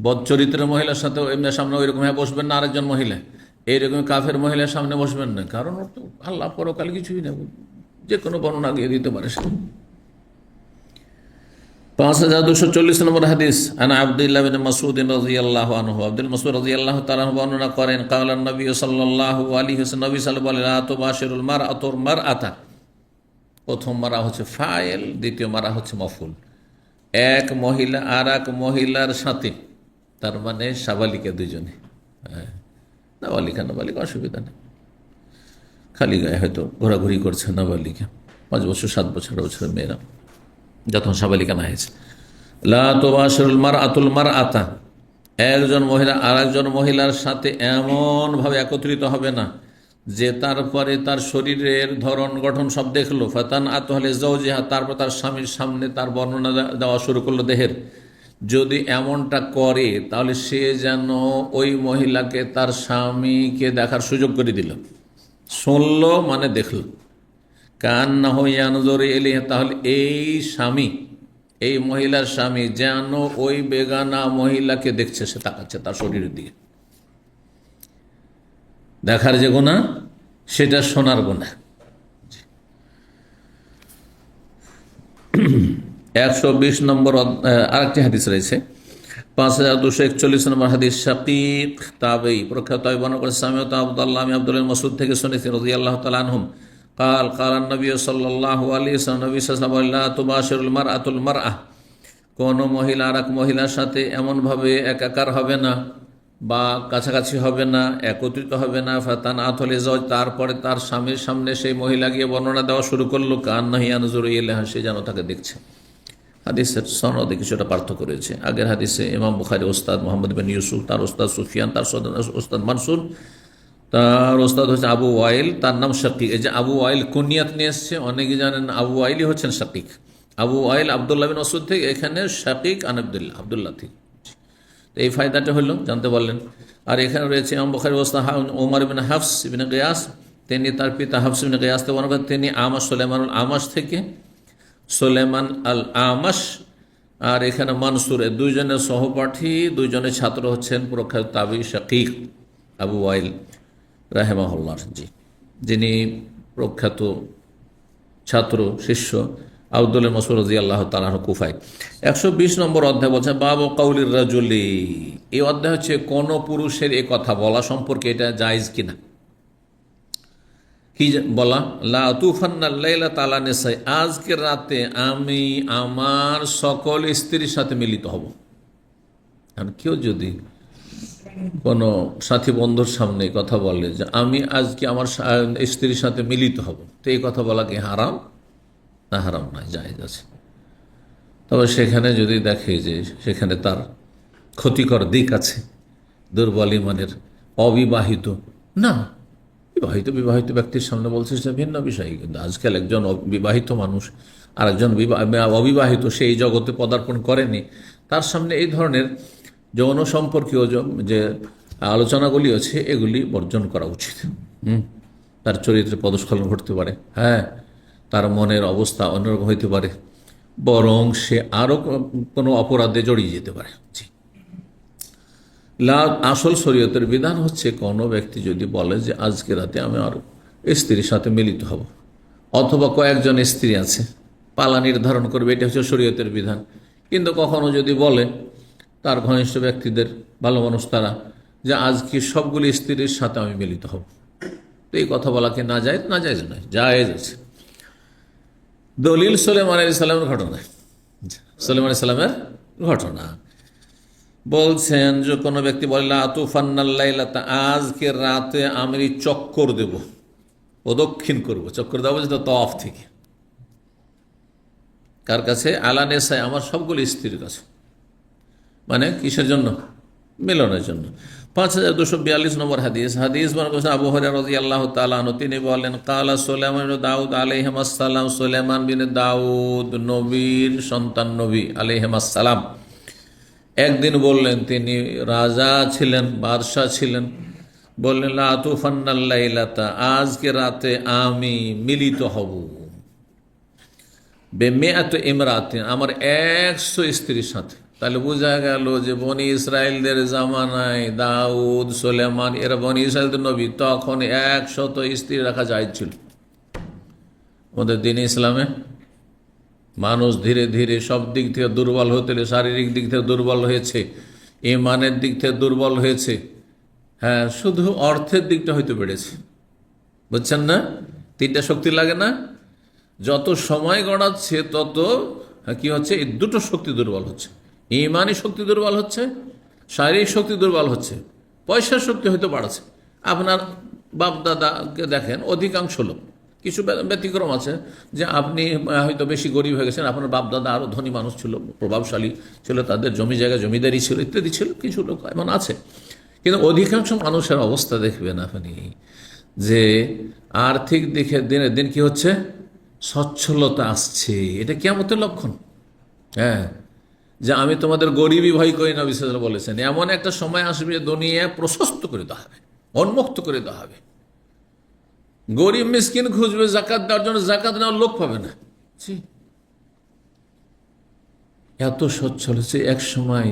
[SPEAKER 1] বদ চরিত্রের মহিলার সাথে এমনি সামনে ওইরকম ভাবে বসবেন না। আরেকজন মহিলা এইরকম কাফের মহিলার সামনে বসবেন না, কারণ ওর তো আল্লাহ পরকাল কিছুই না, যে কোনো বর্ণনা দিয়ে দিতে পারে সে। 5240 নম্বর হাদিস, আনা আব্দুল্লাহ বিন মাসউদ রাদিয়াল্লাহু আনহু, আব্দুল মাসউদ রাদিয়াল্লাহু তাআলা বর্ণনা করেন, ক্বালা নবী সাল্লাল্লাহু আলাইহি ওয়াসাল্লাম, নবী সাল্লাল্লাহু আলাইহি ওয়াসাল্লাম, লা তুবাশিরুল মারআতুল মারআতা, প্রথম মারা হচ্ছে ফাইল, দ্বিতীয় মারা হচ্ছে মফউল। এক মহিলা আর এক মহিলার সাথে, তার মানে সাবালিকা দুজনে, নাবালিকা নাবালিকা অসুবিধা নেই, খালি গায়ে হয়তো ঘোরাঘুরি করছে নাবালিকা, 5 বছর 7 বছর বছরের মেয়েরা যখন সাবালিকা না হয়েছে। লা তুবাশিরুল মারআতুল মারআতা, একজন মহিলা আর একজন মহিলার সাথে এমনভাবে একত্রিত হবে না যে তারপরে তার শরীরের ধরন গঠন সব দেখলো। ফাতান আতহালি জাওজিহা, তারপর তার স্বামীর সামনে তার বর্ণনা দেওয়া শুরু করলো দেহের। যদি এমনটা করে তাহলে সে যেন ওই মহিলাকে তার স্বামীকে দেখার সুযোগ করে দিল, শুনলো মানে দেখলো, কান না হইয়া নজরে এলে, তাহলে এই স্বামী, এই মহিলার স্বামী যেন ওই বেগানা মহিলাকে দেখছে, সে তাকাচ্ছে তার শরীরের দিকে। দেখার যে গুনাহ, সেটা শোনার গুনাহ। 120 নম্বর আরেকটি হাদিস রয়েছে, 5241 নম্বর হাদিস। শাকিক তাবেই প্রখ্যাত বর্ণনা করে সামিউত আব্দুল্লাহ, আমি আব্দুল্লাহ মাসউদ থেকে শুনেছি রাদিয়াল্লাহু তাআলা আনহুম قال قال النبي صلى الله عليه وسلم, নবী সাল্লাল্লাহু আলাইহি ওয়াসাল্লাম, লা তুবাশিরুল মারআতুল মারআহ, কোন মহিলা আর এক মহিলার সাথে এমনভাবে একাকার হবে না বা কাছাকাছি হবে না, একত্রিত হবে না। ফাতান আতলে জজ, তারপরে তার স্বামীর সামনে সেই মহিলা গিয়ে বর্ণনা দেওয়া শুরু করলো, কান্নাহি আনজুরু ইলাইহা, সে যেন তাকে দেখছে। হাদিসের সনদে কিছুটা পার্থক্য রয়েছে। আগের হাদিসে ইমাম বুখারী ওস্তাদ মোহাম্মদ বিন ইউসুফ, তার ওস্তাদ সুফিয়ান, তার ওস্তাদ মানসুর, তার ওস্তাদ হচ্ছে আবু ওয়াইল, তার নাম শাকিক। এই যে আবু ওয়াইল কুনিয়াত নিয়ে এসছে, অনেকে জানেন আবু ওয়াইলই হচ্ছেন শাকিক। আবু ওয়াইল আবদুল্লাহ বিন মাসউদ থেকে, এখানে শাকিক আন আবদুল্লাহ থেকে। এই ফায়দাটা হলো জানতে পারলেন। আর এখানে রয়েছে ইমাম বুখারী ওস্তাদ ওমর বিন হাফস ইবনে কিয়াস, তিনি তার পিতা হাফস ইবনে কিয়াস থেকে বর্ণনা করেন, তিনি আমাশ সুলাইমানুল আমাশ থেকে, সুলাইমান আল আমাশ আর এখানে মানসুর, দুইজনের সহপাঠী, দুইজনের ছাত্র হচ্ছেন প্রখ্যাত তাবি শাকিক আবু ওয়াইল রাহিমাহুল্লাহ, জি, যিনি প্রখ্যাত ছাত্র শিষ্য আব্দুল্লাহ মাসউদ রাদিয়াল্লাহু তাআলা আনহু কুফায়। 120 নম্বর অধ্যায় বলছে বাবু কাউলির রাজুলি, এই অধ্যায় হচ্ছে কোন পুরুষের এই কথা বলা সম্পর্কে এটা জায়েজ কিনা। কি বলা, লা তুফান্নাল লাইলাতা আলা নিসাই, আজকের রাতে আমি আমার সকল স্ত্রীর সাথে মিলিত হব। আর কেউ যদি কোনো সাথী বন্ধুর সামনে কথা বলে যে আমি আজকে আমার স্ত্রীর সাথে মিলিত হব, তো এই কথা বলা কি হারাম? না, হারাম নয়, জায়েজ আছে। তবে সেখানে যদি দেখে যে সেখানে তার ক্ষতিকর দিক আছে, দুর্বল ইমানের, অবিবাহিত, না বিবাহিত ব্যক্তির সামনে বলছে সে ভিন্ন বিষয়। কিন্তু আজকাল একজন বিবাহিত মানুষ আর একজন অবিবাহিত, সেই জগতে পদার্পণ করেনি, তার সামনে এই ধরনের যৌন সম্পর্কীয় যে আলোচনাগুলি আছে এগুলি বর্জন করা উচিত। তার চরিত্রে পদস্খলন ঘটতে পারে, হ্যাঁ, তার মনের অবস্থা অন্যরকম হইতে পারে, বরং সে আরও কোনো অপরাধে জড়িয়ে যেতে পারে। জি, আসল শরীয়তের বিধান হচ্ছে কোনো ব্যক্তি যদি বলে যে আজকে রাতে আমি আর স্ত্রীর সাথে মিলিত হব, অথবা কয়েকজন স্ত্রী আছে পালা নির্ধারণ করবে, এটা হচ্ছে শরীয়তের বিধান। কিন্তু কখনো যদি বলে তার ঘনিষ্ঠ ব্যক্তিদের, ভালো মানুষ তারা, যে আজকে সবগুলি স্ত্রীর সাথে আমি মিলিত হব, তো এই কথা বলাকে না যায়, না যায় নয়, জায়েজ আছে। দলিল সুলাইমান আলাইহিস সালামের ঘটনা, সুলাইমান আলাইহিস সালামের ঘটনা বলছেন যে কোনো ব্যক্তি বলে লা তুফান্নাল লাইলাতা, আজকে রাতে আমি চক্কর দেব, প্রদক্ষিণ করব। চক্কর দেওয়া বলছে তো তওয়াফ থেকে, কার কাছে? আলা নিসাই, আমার সবগুলো স্ত্রীর কাছে। মানে কিসের জন্য? মিলনের জন্য। 5242 নম্বর হাদিস বর্ণনা করেছেন আবু হুরায়রা রাদিয়াল্লাহু তাআলা আনহু, তিনি বলেন কালা সুলাইমান বিন দাউদ আলাইহিস সালাম, সুলাইমান বিন দাউদ নবীর সন্তান, নবী আলাইহিস সালাম একদিন বললেন, তিনি রাজা ছিলেন, বাদশাহ ছিলেন, বললেন লা তুফান্নাল লাইলাতা, আজকে রাতে আমি মিলিত হব, বেমিআত ইমরাতিন, আমার 100 স্ত্রীর সাথে। তাহলে বোঝা গেল যে বনি ইসরায়েলদের জামানায় দাউদ, সুলাইমান, এরা বনি ইসরায়েলদের নবী, তখন 100 স্ত্রী রাখা জায়েজ ছিল। আমাদের দিন ইসলামে মানুষ ধীরে ধীরে সব দিক থেকে দুর্বল হতে, শারীরিক দিক থেকে দুর্বল হয়েছে, ইমানের দিক থেকে দুর্বল হয়েছে, হ্যাঁ, শুধু অর্থের দিকটা হয়তো বেড়েছে, বুঝছেন না? 3টা শক্তি লাগে না? যত সময় গড়াচ্ছে তত কি হচ্ছে, এই দুটো শক্তি দুর্বল হচ্ছে, ইমানি শক্তি দুর্বল হচ্ছে, শারীরিক শক্তি দুর্বল হচ্ছে, পয়সার শক্তি হয়তো বাড়ছে। আপনার বাপদাদাকে দেখেন, অধিকাংশ লোক, কিছু ব্যতিক্রম আছে যে আপনি হয়তো বেশি গরিব হয়ে গেছেন, আপনার বাপদাদা আরও ধনী মানুষ ছিল, প্রভাবশালী ছিল, তাদের জমি জায়গা জমিদারি ছিল, ইত্যাদি ছিল, কিছু লোক এমন আছে। কিন্তু অধিকাংশ মানুষের অবস্থা দেখবেন আপনি যে আর্থিক দিকে দিনের দিন কি হচ্ছে, সচ্ছলতা আসছে। এটা কিয়ামতের লক্ষণ, হ্যাঁ, যে আমি তোমাদের গরিবই ভয় করি না, বিশেষ বলেছেন। এমন একটা সময় আসবে যে দুনিয়া প্রশস্ত করে দেওয়া হবে, উন্মুক্ত করে দেওয়া হবে, গরিব মিসকিন খুঁজবে জাকাত দেওয়ার জন্য, জাকাত নেওয়ার লোক পাবে না। এত সচ্ছল হচ্ছে। এক সময়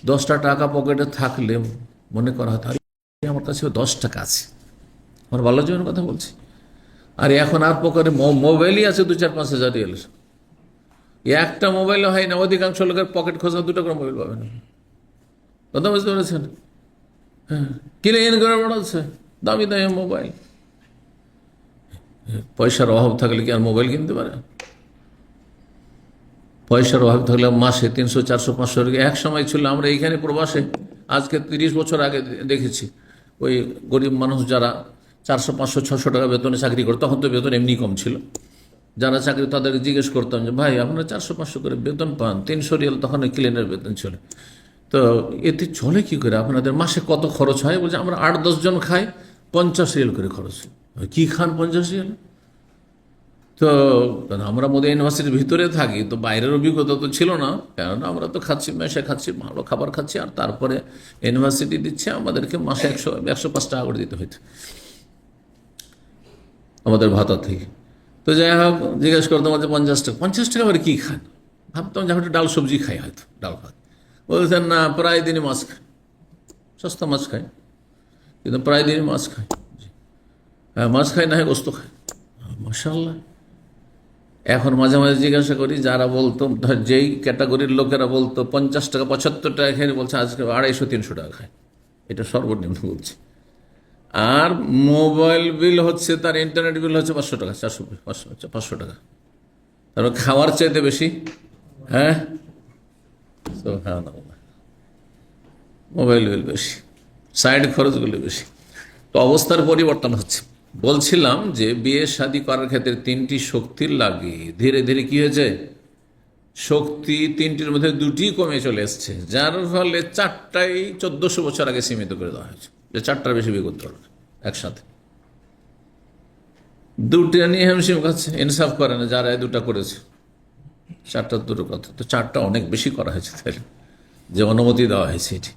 [SPEAKER 1] 10টা টাকা পকেটে থাকলে মনে করা হতো আমার কাছে 10 টাকা আছে, আমার ভালো জীবনের কথা বলছি। আর এখন আর পকেটে মোবাইলই আছে 2-4-5 হাজার রিয়াল, একটা মোবাইলও হয় না, অধিকাংশ লোকের পকেট খোঁজা দুটো করে মোবাইল পাবে না। কথা বুঝতে পেরেছেন? হ্যাঁ, কিনে এনে করে বেড়াচ্ছে দামি দামি মোবাইল। পয়সার অভাব থাকলে কি আর মোবাইল কিনতে পারে? পয়সার অভাব থাকলে মাসে 300, 400, 500 এক সময় ছিল, আমরা এইখানে প্রবাসে আজকে 30 বছর আগে দেখেছি, ওই গরিব মানুষ যারা 400, 500, 600 টাকা বেতনে চাকরি করে, তখন তো বেতন এমনি কম ছিল, যারা চাকরি তাদেরকে জিজ্ঞেস করতাম যে ভাই আপনারা 400, 500 করে বেতন পান, 300 রিয়াল তখন ক্লিনের বেতন ছিল, তো এতে চলে কি করে? আপনাদের মাসে কত খরচ হয়? বলছে আমরা 8-10 জন খাই, 50 রিয়াল করে খরচ। কি খান 50 রিয়াল? তো আমরা মধ্যে ইউনিভার্সিটির ভিতরে থাকি, তো বাইরের অভিজ্ঞতা তো ছিল না, কারণ আমরা তো খাচ্ছি, মেশে খাচ্ছি, ভালো খাবার খাচ্ছি, আর তারপরে ইউনিভার্সিটি দিচ্ছে আমাদেরকে মাসে 105 টাকা করে দিতে হইতো আমাদের ভাতা থেকে। তো যাই হোক, জিজ্ঞেস করতাম যে 50 টাকা, 50 টাকা করে কী খান? ভাবতাম যে একটু ডাল সবজি খাই, হয়তো ডাল ভাত। বলছেন না, প্রায় দিনই মাছ খাই, সস্তা মাছ খাই, কিন্তু প্রায় দিনই মাছ খাই। হ্যাঁ, মাছ খাই, না হয় গোস্ত খাই। মাশাআল্লাহ। এখন মাঝে মাঝে জিজ্ঞাসা করি, যারা বলতো, যেই ক্যাটাগরির লোকেরা বলতো 50 টাকা 75 টাকা খেয়ে, বলছে আজকে 250-300 টাকা খায়, এটা সর্বনিম্ন বলছে। আর মোবাইল বিল হচ্ছে, তার ইন্টারনেট বিল হচ্ছে 500 টাকা, 500 টাকা, তারপর খাওয়ার চাইতে বেশি। হ্যাঁ, মোবাইল বিল বেশি, সাইড খরচগুলো বেশি। তো অবস্থার পরিবর্তন হচ্ছে। বলছিলাম যে বিয়ে শাদী করার ক্ষেত্রে 3টি শক্তির লাগে, ধীরে ধীরে কি হয়েছে, শক্তি 3টির মধ্যে 2টি কমে চলে এসছে, যার ফলে 4টাই 1400 বছর আগে সীমিত করে দেওয়া হয়েছে, যে 4টার বেশি বিয়ে করতে পারবে না একসাথে। 2টা নিয়ে হেমশিম খাচ্ছে, ইনসাফ করে না যারা 2টা করেছে। 4টার দুটো কথা, তো 4টা অনেক বেশি করা হয়েছে, তাহলে যে অনুমতি দেওয়া হয়েছে এটি।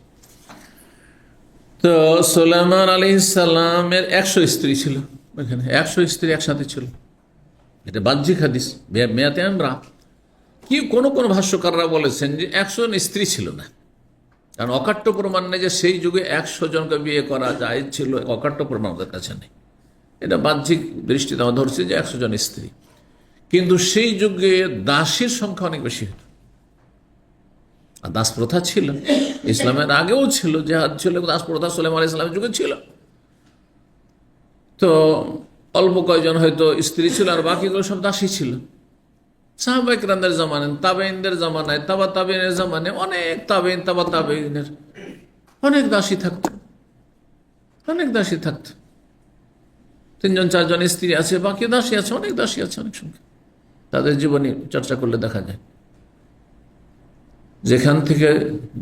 [SPEAKER 1] তো সুলাইমান আলাইহিস সালামের 100 স্ত্রী ছিল, ওইখানে 100 স্ত্রী একসাথে ছিল, এটা বাহ্যিক হাদিস, মেয়াতে আমরা কি কোন কোন ভাষ্যকাররা বলেছেন যে 100 স্ত্রী ছিল না, কারণ অকাট্য প্রমাণ নেই যে সেই যুগে 100 জনকে বিয়ে করা যায় ছিল, অকাট্য প্রমাণ আমাদের কাছে নেই। এটা বাহ্যিক দৃষ্টিতে আমরা ধরছি যে 100 জন স্ত্রী, কিন্তু সেই যুগে দাসীর সংখ্যা অনেক বেশি হতো, আর দাস প্রথা ছিল, ইসলামের আগেও ছিল, জেহাদ ছিল, দাস প্রথা সুলাইমান আলাইহিস সালামের যুগে ছিল। তো অল্প কয়জন হয়তো স্ত্রী ছিল, আর বাকিগুলো সব দাসী ছিল। সাহাবায়ে কেরামদের জামানায়, তাবেঈনদের জামানায়, তাবা তাবেঈনের জামানায় অনেক তাবেঈন, তাবা তাবেঈনের অনেক দাসী থাকত, অনেক দাসী থাকত। 3-4 স্ত্রী আছে, বাকি দাসী আছে, অনেক দাসী আছে, অনেক সংখ্যা। তাদের জীবনী চর্চা করলে দেখা যায় যেখান থেকে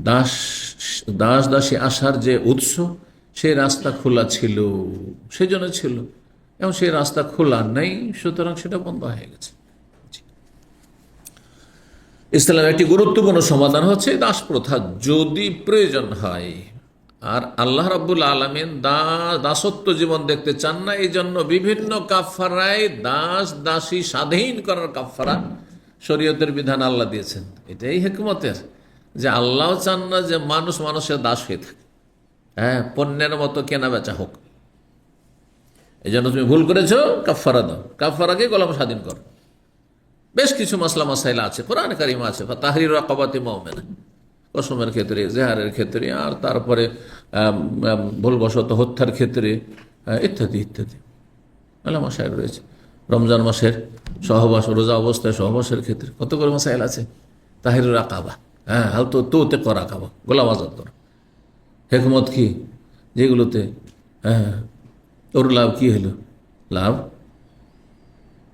[SPEAKER 1] দাস দাসী আসার যে উৎস, সেই রাস্তা খোলা ছিল, সেই জন্য ছিল, এবং সেই রাস্তা খোলা নেই, সুতরাং সেটা বন্ধ হয়ে গেছে। ইসলামের একটি গুরুত্বপূর্ণ সমাধান হচ্ছে দাস প্রথা, যদি প্রয়োজন হয়। আর আল্লাহ রাব্বুল আলামিন দাসত্ব জীবন দেখতে চান না, এই জন্য বিভিন্ন কাফারায় দাস দাসী স্বাধীন করার কাফারা শরীয়তের বিধান আল্লাহ দিয়েছেন। এটাই হিকমতের, যে আল্লাহ চান না যে মানুষ মানুষের দাস হয়ে থাকে, হ্যাঁ, পণ্যের মতো কেনা বেচা হোক। এই জন্য তুমি ভুল করেছো, কাফারা দাও, কাফারাকে গোলাম স্বাধীন করো। বেশ কিছু মাসলা মাসাইলা আছে, কোরআনে কারিমে আছে, তাহরির রাকাবাতি মুমিনা, কসমের ক্ষেত্রে, জেহারের ক্ষেত্রে, আর তারপরে ভুলবশত হত্যার ক্ষেত্রে, ইত্যাদি ইত্যাদি মাসাইল রয়েছে। রমজান মাসের সহবাস, রোজা অবস্থায় সহবাসের ক্ষেত্রে কত করে মাসাইল আছে। তাহরির রাকাবা, হ্যাঁ, হালতো তোতে করা খাবা, গোলাম আজাদ করা। হেকমত কি যেগুলোতে, হ্যাঁ, ওর লাভ কি হলো? লাভ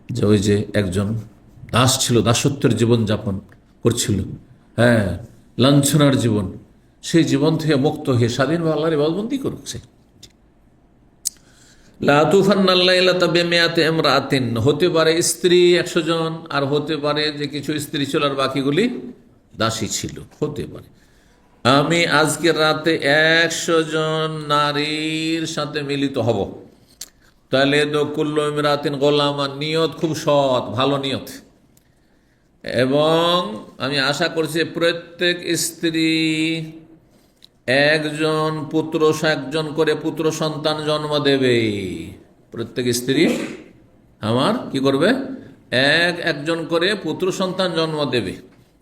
[SPEAKER 1] যে ওই যে একজন দাস ছিল, দাসত্বের জীবন যাপন করছিল, হ্যাঁ, লাঞ্ছনার জীবন, সেই জীবন থেকে মুক্ত হয়ে স্বাধীনভাবে আল্লাহর ইবাদতবন্দি করছে। হতে পারে স্ত্রী 100 জন, আর হতে পারে যে কিছু স্ত্রী ছিল আর বাকিগুলি দাসী ছিল, হতে পারে। আমি আজকের রাতে 100 জন নারীর সাথে মিলিত হব, তাহলে তো কুল্লু ইমরাতিন গোলামা, নিয়ত খুব সৎ, ভালো নিয়ত। এবং আমি আশা করছি প্রত্যেক স্ত্রী একজন করে পুত্র সন্তান জন্ম দেবে। প্রত্যেক স্ত্রী আমার কি করবে? একজন করে পুত্র সন্তান জন্ম দেবে,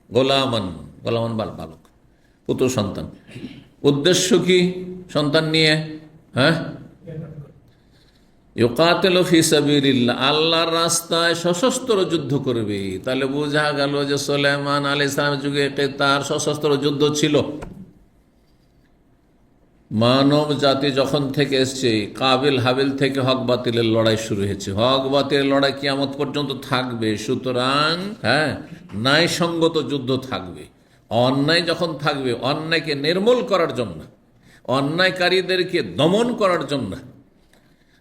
[SPEAKER 1] গোলামান বালক, পুত্র সন্তান। উদ্দেশ্য কি সন্তান নিয়ে? হ্যাঁ, ইউকাতিলু ফি সাবিলিল্লাহ, আল্লাহর রাস্তায় সশস্ত্র যুদ্ধ করবে। তাহলে বোঝা গেল যে সুলাইমান আলাইহিস সালামের যুগে তার সশস্ত্র যুদ্ধ ছিল। মানব জাতি যখন থেকে এসছে, কাবিল হাবিল থেকে হক বাতিলের লড়াই শুরু হয়েছে। হক বাতিলের লড়াই কিয়ামত পর্যন্ত থাকবে। সুতরাং ন্যায়সঙ্গত যুদ্ধ থাকবে। অন্যায় যখন থাকবে, অন্যায়কে নির্মূল করার জন্য, অন্যায়কারীদেরকে দমন করার জন্য,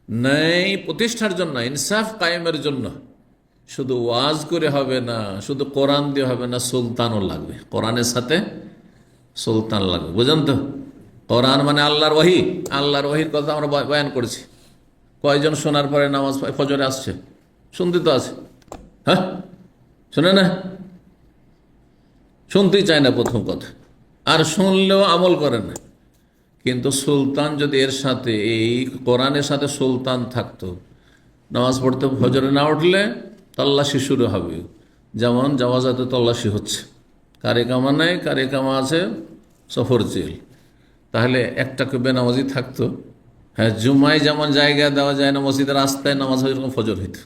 [SPEAKER 1] ন্যায় প্রতিষ্ঠার জন্য, ইনসাফ কায়েমের জন্য শুধু ওয়াজ করে হবে না, শুধু কোরআন দিয়ে হবে না, সুলতানও লাগবে। কোরআনের সাথে সুলতান লাগবে, বুঝেন তো? কোরআন মানে আল্লাহর ওহী। আল্লাহর ওহীর কথা আমরা বয়ান করেছি। কয়জন শোনার পরে নামাজ ফজরে আসছে? শুনতে তো আছে, হ্যাঁ, শোনে না? শুনতেই চায় না প্রথম কথা, আর শুনলেও আমল করে না। কিন্তু সুলতান যদি এর সাথে, এই কোরআনের সাথে সুলতান থাকতো, নামাজ পড়তে ফজরে না উঠলে তল্লাশি শুরু হবে। যেমন জাওয়াজাতে তল্লাশি হচ্ছে, কারে কামা নেই, কারে কামা আছে সফর জেল। তাহলে একটাকে বেনামাজি থাকতো। হ্যাঁ, জুমায় যেমন জায়গা দেওয়া যায় না, মসজিদের রাস্তায় নামাজ হয়, এরকম ফজর হইত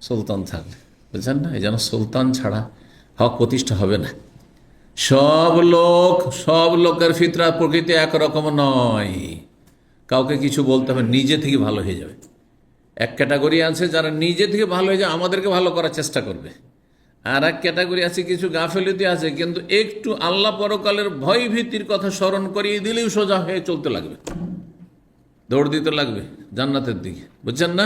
[SPEAKER 1] সুলতান থাকলে। বুঝছেন না? এই যেন সুলতান ছাড়া হক প্রতিষ্ঠা হবে না। সব লোকের ফিতরা প্রকৃতি একরকম নয়। কাউকে কিছু বলতে হবে, নিজে থেকে ভালো হয়ে যাবে। এক ক্যাটাগরি আছে যারা নিজে থেকে ভালো হয়ে যায়, আমাদেরকে ভালো করার চেষ্টা করবে। আর এক ক্যাটাগরি আছে, কিছু গাফেলিতে আছে, কিন্তু একটু আল্লাহ পরকালের ভয় ভীতির কথা স্মরণ করিয়ে দিলেই সোজা হয়ে চলতে লাগবে, দৌড় দিতে লাগবে জান্নাতের দিকে। বুঝছেন না?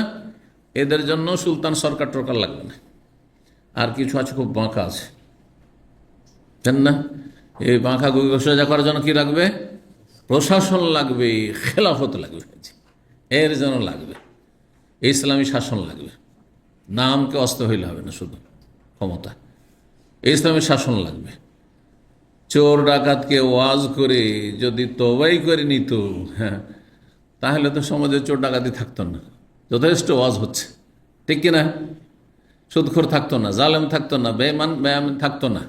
[SPEAKER 1] এদের জন্য সুলতান সরকার টরকার লাগবে না। আর কিছু আছে খুব বাঁকা আছে, জান না? এই বাঁকা সোজা করার জন্য কি লাগবে? প্রশাসন লাগবে, খেলাফত লাগবে, এর জন্য লাগবে ইসলামী শাসন লাগবে। নামকে অস্ত হইলে হবে না, শুধু ক্ষমতা, ইসলামী শাসন লাগবে। চোর ডাকাতকে ওয়াজ করে যদি তওবাই করে নিত, হ্যাঁ, তাহলে তো সমাজে চোর ডাকাতি থাকতো না। যথেষ্ট ওয়াজ হচ্ছে, ঠিক কিনা? সুদখোর থাকতো না, জালেম থাকতো না, বেঈমান থাকতো না,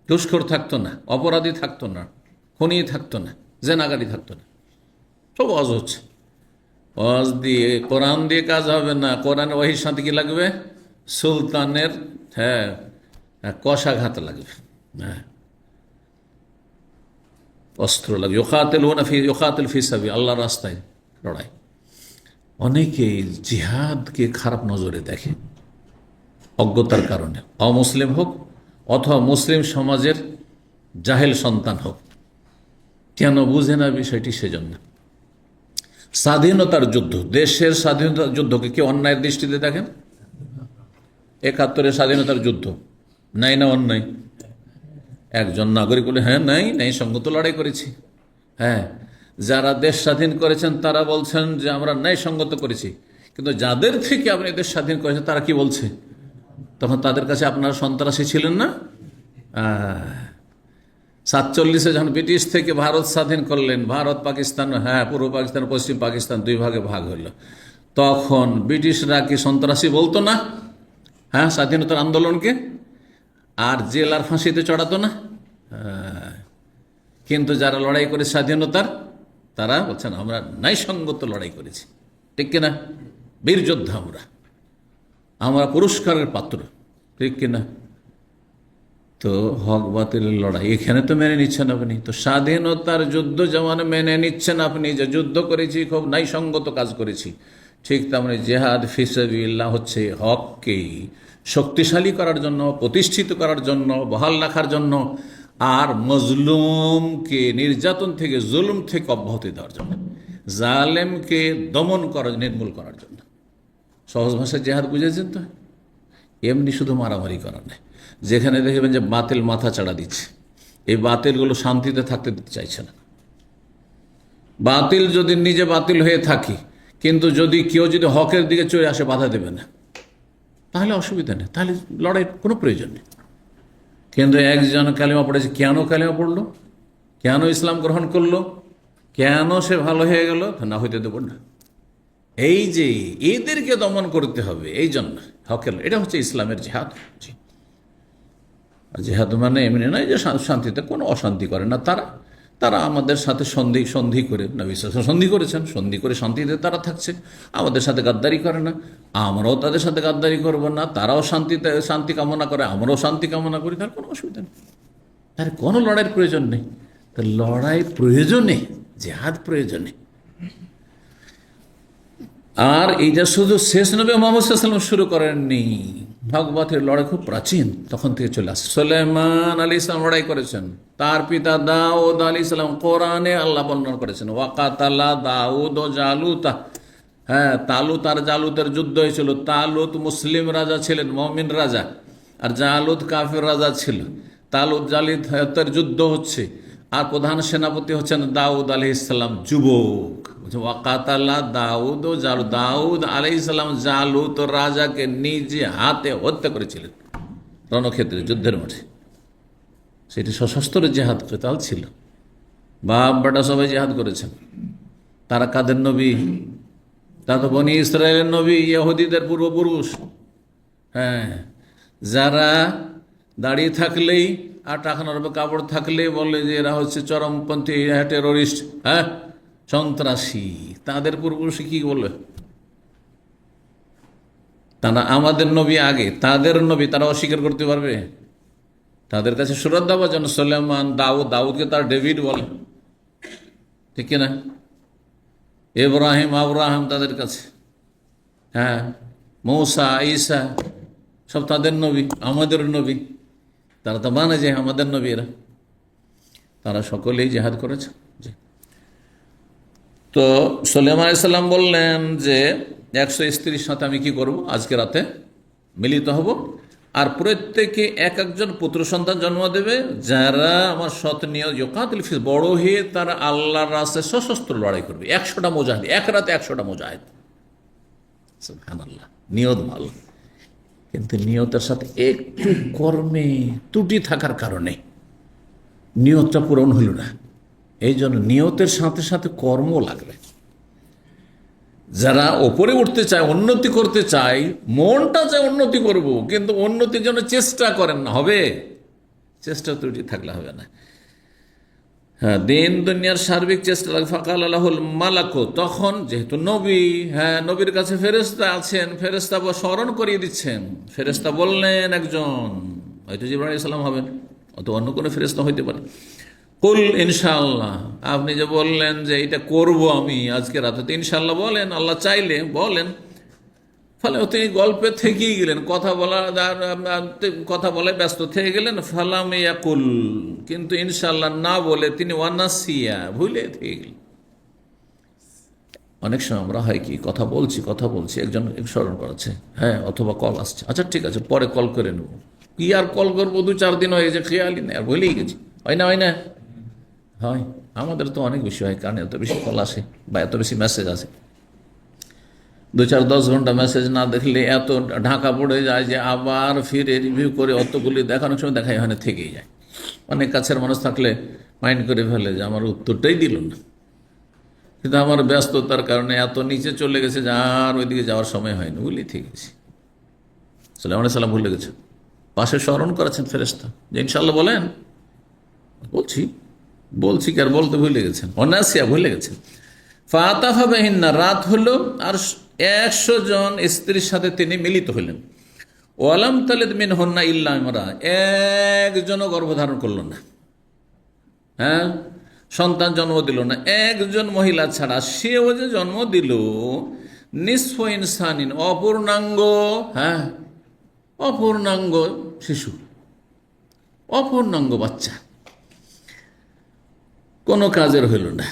[SPEAKER 1] ঘুষখোর থাকতো না, অপরাধী থাকতো না, খুনি থাকতো না, জেনাগারি থাকতো না। সব ওয়াজ হচ্ছে। ওয়াজ দিয়ে, কোরআন দিয়ে কাজ হবে না। কোরআন ওহির সাথে কি লাগবে? সুলতানের কষাঘাত লাগবে, হ্যাঁ, অস্ত্র লাগবে। ইউকাতিল ফি সাবিল, আল্লাহর রাস্তায় লড়াই। অনেকেই জিহাদকে খারাপ নজরে দেখে, অজ্ঞতার কারণে, অমুসলিম হোক অথবা মুসলিম সমাজের জাহেল সন্তান হোক। কেন বুঝে না বিষয়টি? সেজন্য স্বাধীনতার যুদ্ধ, দেশের স্বাধীনতার যুদ্ধকে কেউ অন্যায়ের দৃষ্টিতে দেখেন? 71-এর স্বাধীনতার যুদ্ধ নাই না অন্যায়? একজন নাগরিক বলে, হ্যাঁ নাই সঙ্গত লড়াই করেছি। হ্যাঁ, যারা দেশ স্বাধীন করেছেন তারা বলছেন যে আমরা ন্যায় সঙ্গত করেছি। কিন্তু যাদের থেকে আপনি দেশ স্বাধীন করেছেন তারা কি বলছে? তখন তাদের কাছে আপনারা সন্ত্রাসী ছিলেন না? 47-এ যখন ব্রিটিশ থেকে ভারত স্বাধীন করলেন, ভারত পাকিস্তান, হ্যাঁ, পূর্ব পাকিস্তান পশ্চিম পাকিস্তান দুই ভাগে ভাগ হলো, তখন ব্রিটিশরা কি সন্ত্রাসী বলতো না? হ্যাঁ, স্বাধীনতার আন্দোলনকে, আর জেল আর ফাঁসিতে চড়াতো না? কিন্তু যারা লড়াই করে স্বাধীনতার, তারা বলছেন আমরা ন্যায়সঙ্গত লড়াই করেছি, ঠিক কিনা? বীর যোদ্ধা আমরা পুরস্কারের পাত্র, ঠিক কিনা? তো হক বাতিলের লড়াই এখানে তো মেনে নিচ্ছেন আপনি। তো স্বাধীনতার যুদ্ধ যেমন মেনে নিচ্ছেন আপনি যে যুদ্ধ করেছি, খুব ন্যায়সঙ্গত কাজ করেছি, ঠিক তেমনি জেহাদ ফি সাবিলিল্লাহ হচ্ছে হককে শক্তিশালী করার জন্য, প্রতিষ্ঠিত করার জন্য, বহাল রাখার জন্য, আর মজলুমকে নির্যাতন থেকে, জুলুম থেকে অব্যাহতি দেওয়ার জন্য, জালেমকে দমন করার, নির্মূল করার জন্য। সহজ ভাষায় জেহাদ বুঝেছেন তো? এমনি শুধু মারামারি করা নেই। যেখানে দেখবেন যে বাতিল মাথা চাড়া দিচ্ছে, এই বাতিলগুলো শান্তিতে থাকতে দিতে চাইছে না। বাতিল যদি নিজে বাতিল হয়ে থাকি, কিন্তু যদি কেউ যদি হকের দিকে চলে আসে বাধা দেবে না, তাহলে অসুবিধা নেই, তাহলে লড়াইয়ের কোনো প্রয়োজন নেই। কিন্তু একজন কালিমা পড়েছে, কেন কালিমা পড়লো, কেন ইসলাম গ্রহণ করলো, কেন সে ভালো হয়ে গেল, না হইতে দেব না। এই যে এদেরকে দমন করতে হবে, এই জন্য হকের, এটা হচ্ছে ইসলামের জিহাদ। জিহাদ মানে এমনি নয় যে শান্তিতে কোনো অশান্তি করে না তারা। তারা আমাদের সাথে সন্ধি করে, নবী সাল্লাল্লাহু আলাইহি ওয়াসাল্লাম সন্ধি করেছেন, সন্ধি করে শান্তিতে তারা থাকছে, আমাদের সাথে গাদ্দারি করে না, আমরাও তাদের সাথে গাদ্দারি করব না। তারাও শান্তি কামনা করে, আমরাও শান্তি কামনা করি, তার কোনো অসুবিধা নেই, তার কোনো লড়াইয়ের প্রয়োজন নেই। তার লড়াই প্রয়োজনে, জিহাদ প্রয়োজনে। আর এইটা শুধু শেষ নবী মুহাম্মদ সাল্লাল্লাহু আলাইহি ওয়াসাল্লাম শুরু করেননি, ভাগবতের লড়াই খুব প্রাচীন, তখন থেকে চলে আসে। সুলাইমান আলাইহিস সালাম লড়াই করেছেন, তার পিতা দাউদ আলাইহিস সালাম, কোরআনে আল্লাহ বর্ণনা করেছেন ওয়াকাতালা দাউদ ও জালুতা। হ্যাঁ, তালুত আর জালুতের যুদ্ধ হয়েছিল। তালুত মুসলিম রাজা ছিলেন, মুমিন রাজা, আর জালুত কাফির রাজা ছিল। তালুত জালিতের যুদ্ধ হচ্ছে, আর প্রধান সেনাপতি হচ্ছেন দাউদ আলাইহিস সালাম, যুবক। ওয়াকাতালা দাউদ ও জালুত, দাউদ আলাইহিস সালাম জালুত রাজাকে নিজে হাতে হত্যা করেছিলেন রণক্ষেত্রে, যুদ্ধের মাঠে। সেটি সশস্ত্র জেহাদ কেতাল ছিল। বাপ বেটা সবাই জেহাদ করেছেন। তারা কাদের নবী? তা তো বনি ইসরায়েলের নবী, ইহুদিদের পূর্বপুরুষ। হ্যাঁ, যারা দাঁড়িয়ে থাকলেই আর টাকানোর কাপড় থাকলেই বলে যে এরা হচ্ছে চরমপন্থী, টেরোরিস্ট, হ্যাঁ, সন্ত্রাসী। তাদের পূর্বপুরুষ কি বলবে? তারা আমাদের নবী আগে, তাদের নবী তারা অস্বীকার করতে পারবে? তাদের কাছে শ্রদ্ধা ভাজন সুলাইমান, দাউদকে তার ডেভিড বলে, ঠিক কিনা? ইব্রাহিম আব্রাহাম তাদের কাছে, হ্যাঁ, মূসা ঈসা সব তাদের নবী, আমাদের নবী। তারা তো মানে যে আমাদের নবী এরা। তারা সকলেই জেহাদ করেছে। তো সুলাইমান আলাইহিস সালাম বললেন যে 100 স্ত্রীর সাথে আমি কি করব, আজকে রাতে মিলিত হব, আর প্রত্যেকে এক একজন পুত্র সন্তান জন্ম দেবে, যারা আমার সৎ নিয়ত ইউকাতিল ফি, বড় হয়ে তারা আল্লাহর রাস্তায় সশস্ত্র লড়াই করবে। 100টা মুজাহিদ, এক রাতে 100টা মুজাহিদ। সুবহানাল্লাহ, নিয়ত ভালো, কিন্তু নিয়তের সাথে একটু কর্মে ত্রুটি থাকার কারণে নিয়তটা পূরণ হইল না। এই জন্য নিয়তের সাথে সাথে কর্ম লাগবে। যারা ওপরে উঠতে চায়, উন্নতি করতে চায়, মনটা চায় উন্নতি করব, কিন্তু উন্নতির জন্য চেষ্টা করেন না, হবে? চেষ্টা ত্রুটি থাকলে হবে না। হ্যাঁ, দিন দুনিয়ার সার্বিক চেষ্টা লাগে। ফাকাল আলাহুল মালাকু, তখন যেহেতু নবী, হ্যাঁ, নবীর কাছে ফেরেশতা আছেন, ফেরেশতা স্মরণ করিয়ে দিচ্ছেন। ফেরেশতা বললেন একজন, হয়তো জিবরাইল আলাইহিস সালাম হবেন, অত অন্য কোনো ফেরেশতা হইতে পারে। কুল ইনশাআল্লাহ, আপনি যে বললেন যে এটা করব আমি আজকে রাতে, তো ইনশাআল্লাহ বলেন, আল্লাহ চাইলে বলেন। ফলে তিনি গল্পে থেকেই গেলেন, কথা বলে ব্যস্ত থেকে গেলেন। ফালাম ইয়াকুল, কিন্তু ইনশাআল্লাহ না বলে তিনি ওয়ানাসিয়া, ভুলে থেকে গেলেন। অনেক সময় আমরা হয় কি, কথা বলছি, একজন স্মরণ করেছে, হ্যাঁ, অথবা কল আসছে, আচ্ছা ঠিক আছে পরে কল করে নেব। কি আর কল করবো, 2-4 দিন হয়ে গেছে, খেয়ালই নেই, আর ভুলেই গেছি। হয় না? হয়। আমাদের তো অনেক বেশি হয়, কারণ এত বেশি কল আসে বা এত বেশি মেসেজ আসে। 2-4-10 ঘন্টা মেসেজ না দেখলে এত ঢাকা পড়ে যায় যে আবার ফিরে রিভিউ করে অতগুলি দেখানোর সময় দেখাই হয় না, থেকেই যায়। অনেক কাছের মানুষ থাকলে মাইন্ড করে ফেলে যে আমার উত্তরটাই দিল না, কিন্তু আমার ব্যস্ততার কারণে এত নিচে চলে গেছে যে আর ওইদিকে যাওয়ার সময় হয়নি, ভুলেই থেকে গেছি। সুলাইমান আলাইহিস সালাম ভুলে গেছে, পাশে স্মরণ করেছেন ফেরেশতা যে ইনশাআল্লাহ বলেন, বলছি কি আর বলতে ভুলে গেছেন, অনাসিয়া ভুলে গেছেন। ফাতাফা বিহিন্না, রাত হলো আর 100 জন স্ত্রীর সাথে তিনি মিলিত হলেন। ওয়ালাম তালিদ মিনহুন্না ইল্লা ইমরা, একজনও গর্ভধারণ করল না, হ্যাঁ, সন্তান জন্ম দিল না, একজন মহিলা ছাড়া। সেও যে জন্ম দিল নিসফ ইনসানিন, অপূর্ণাঙ্গ, হ্যাঁ, অপূর্ণাঙ্গ শিশু, অপূর্ণাঙ্গ বাচ্চা, কোনো কাজের হইল না।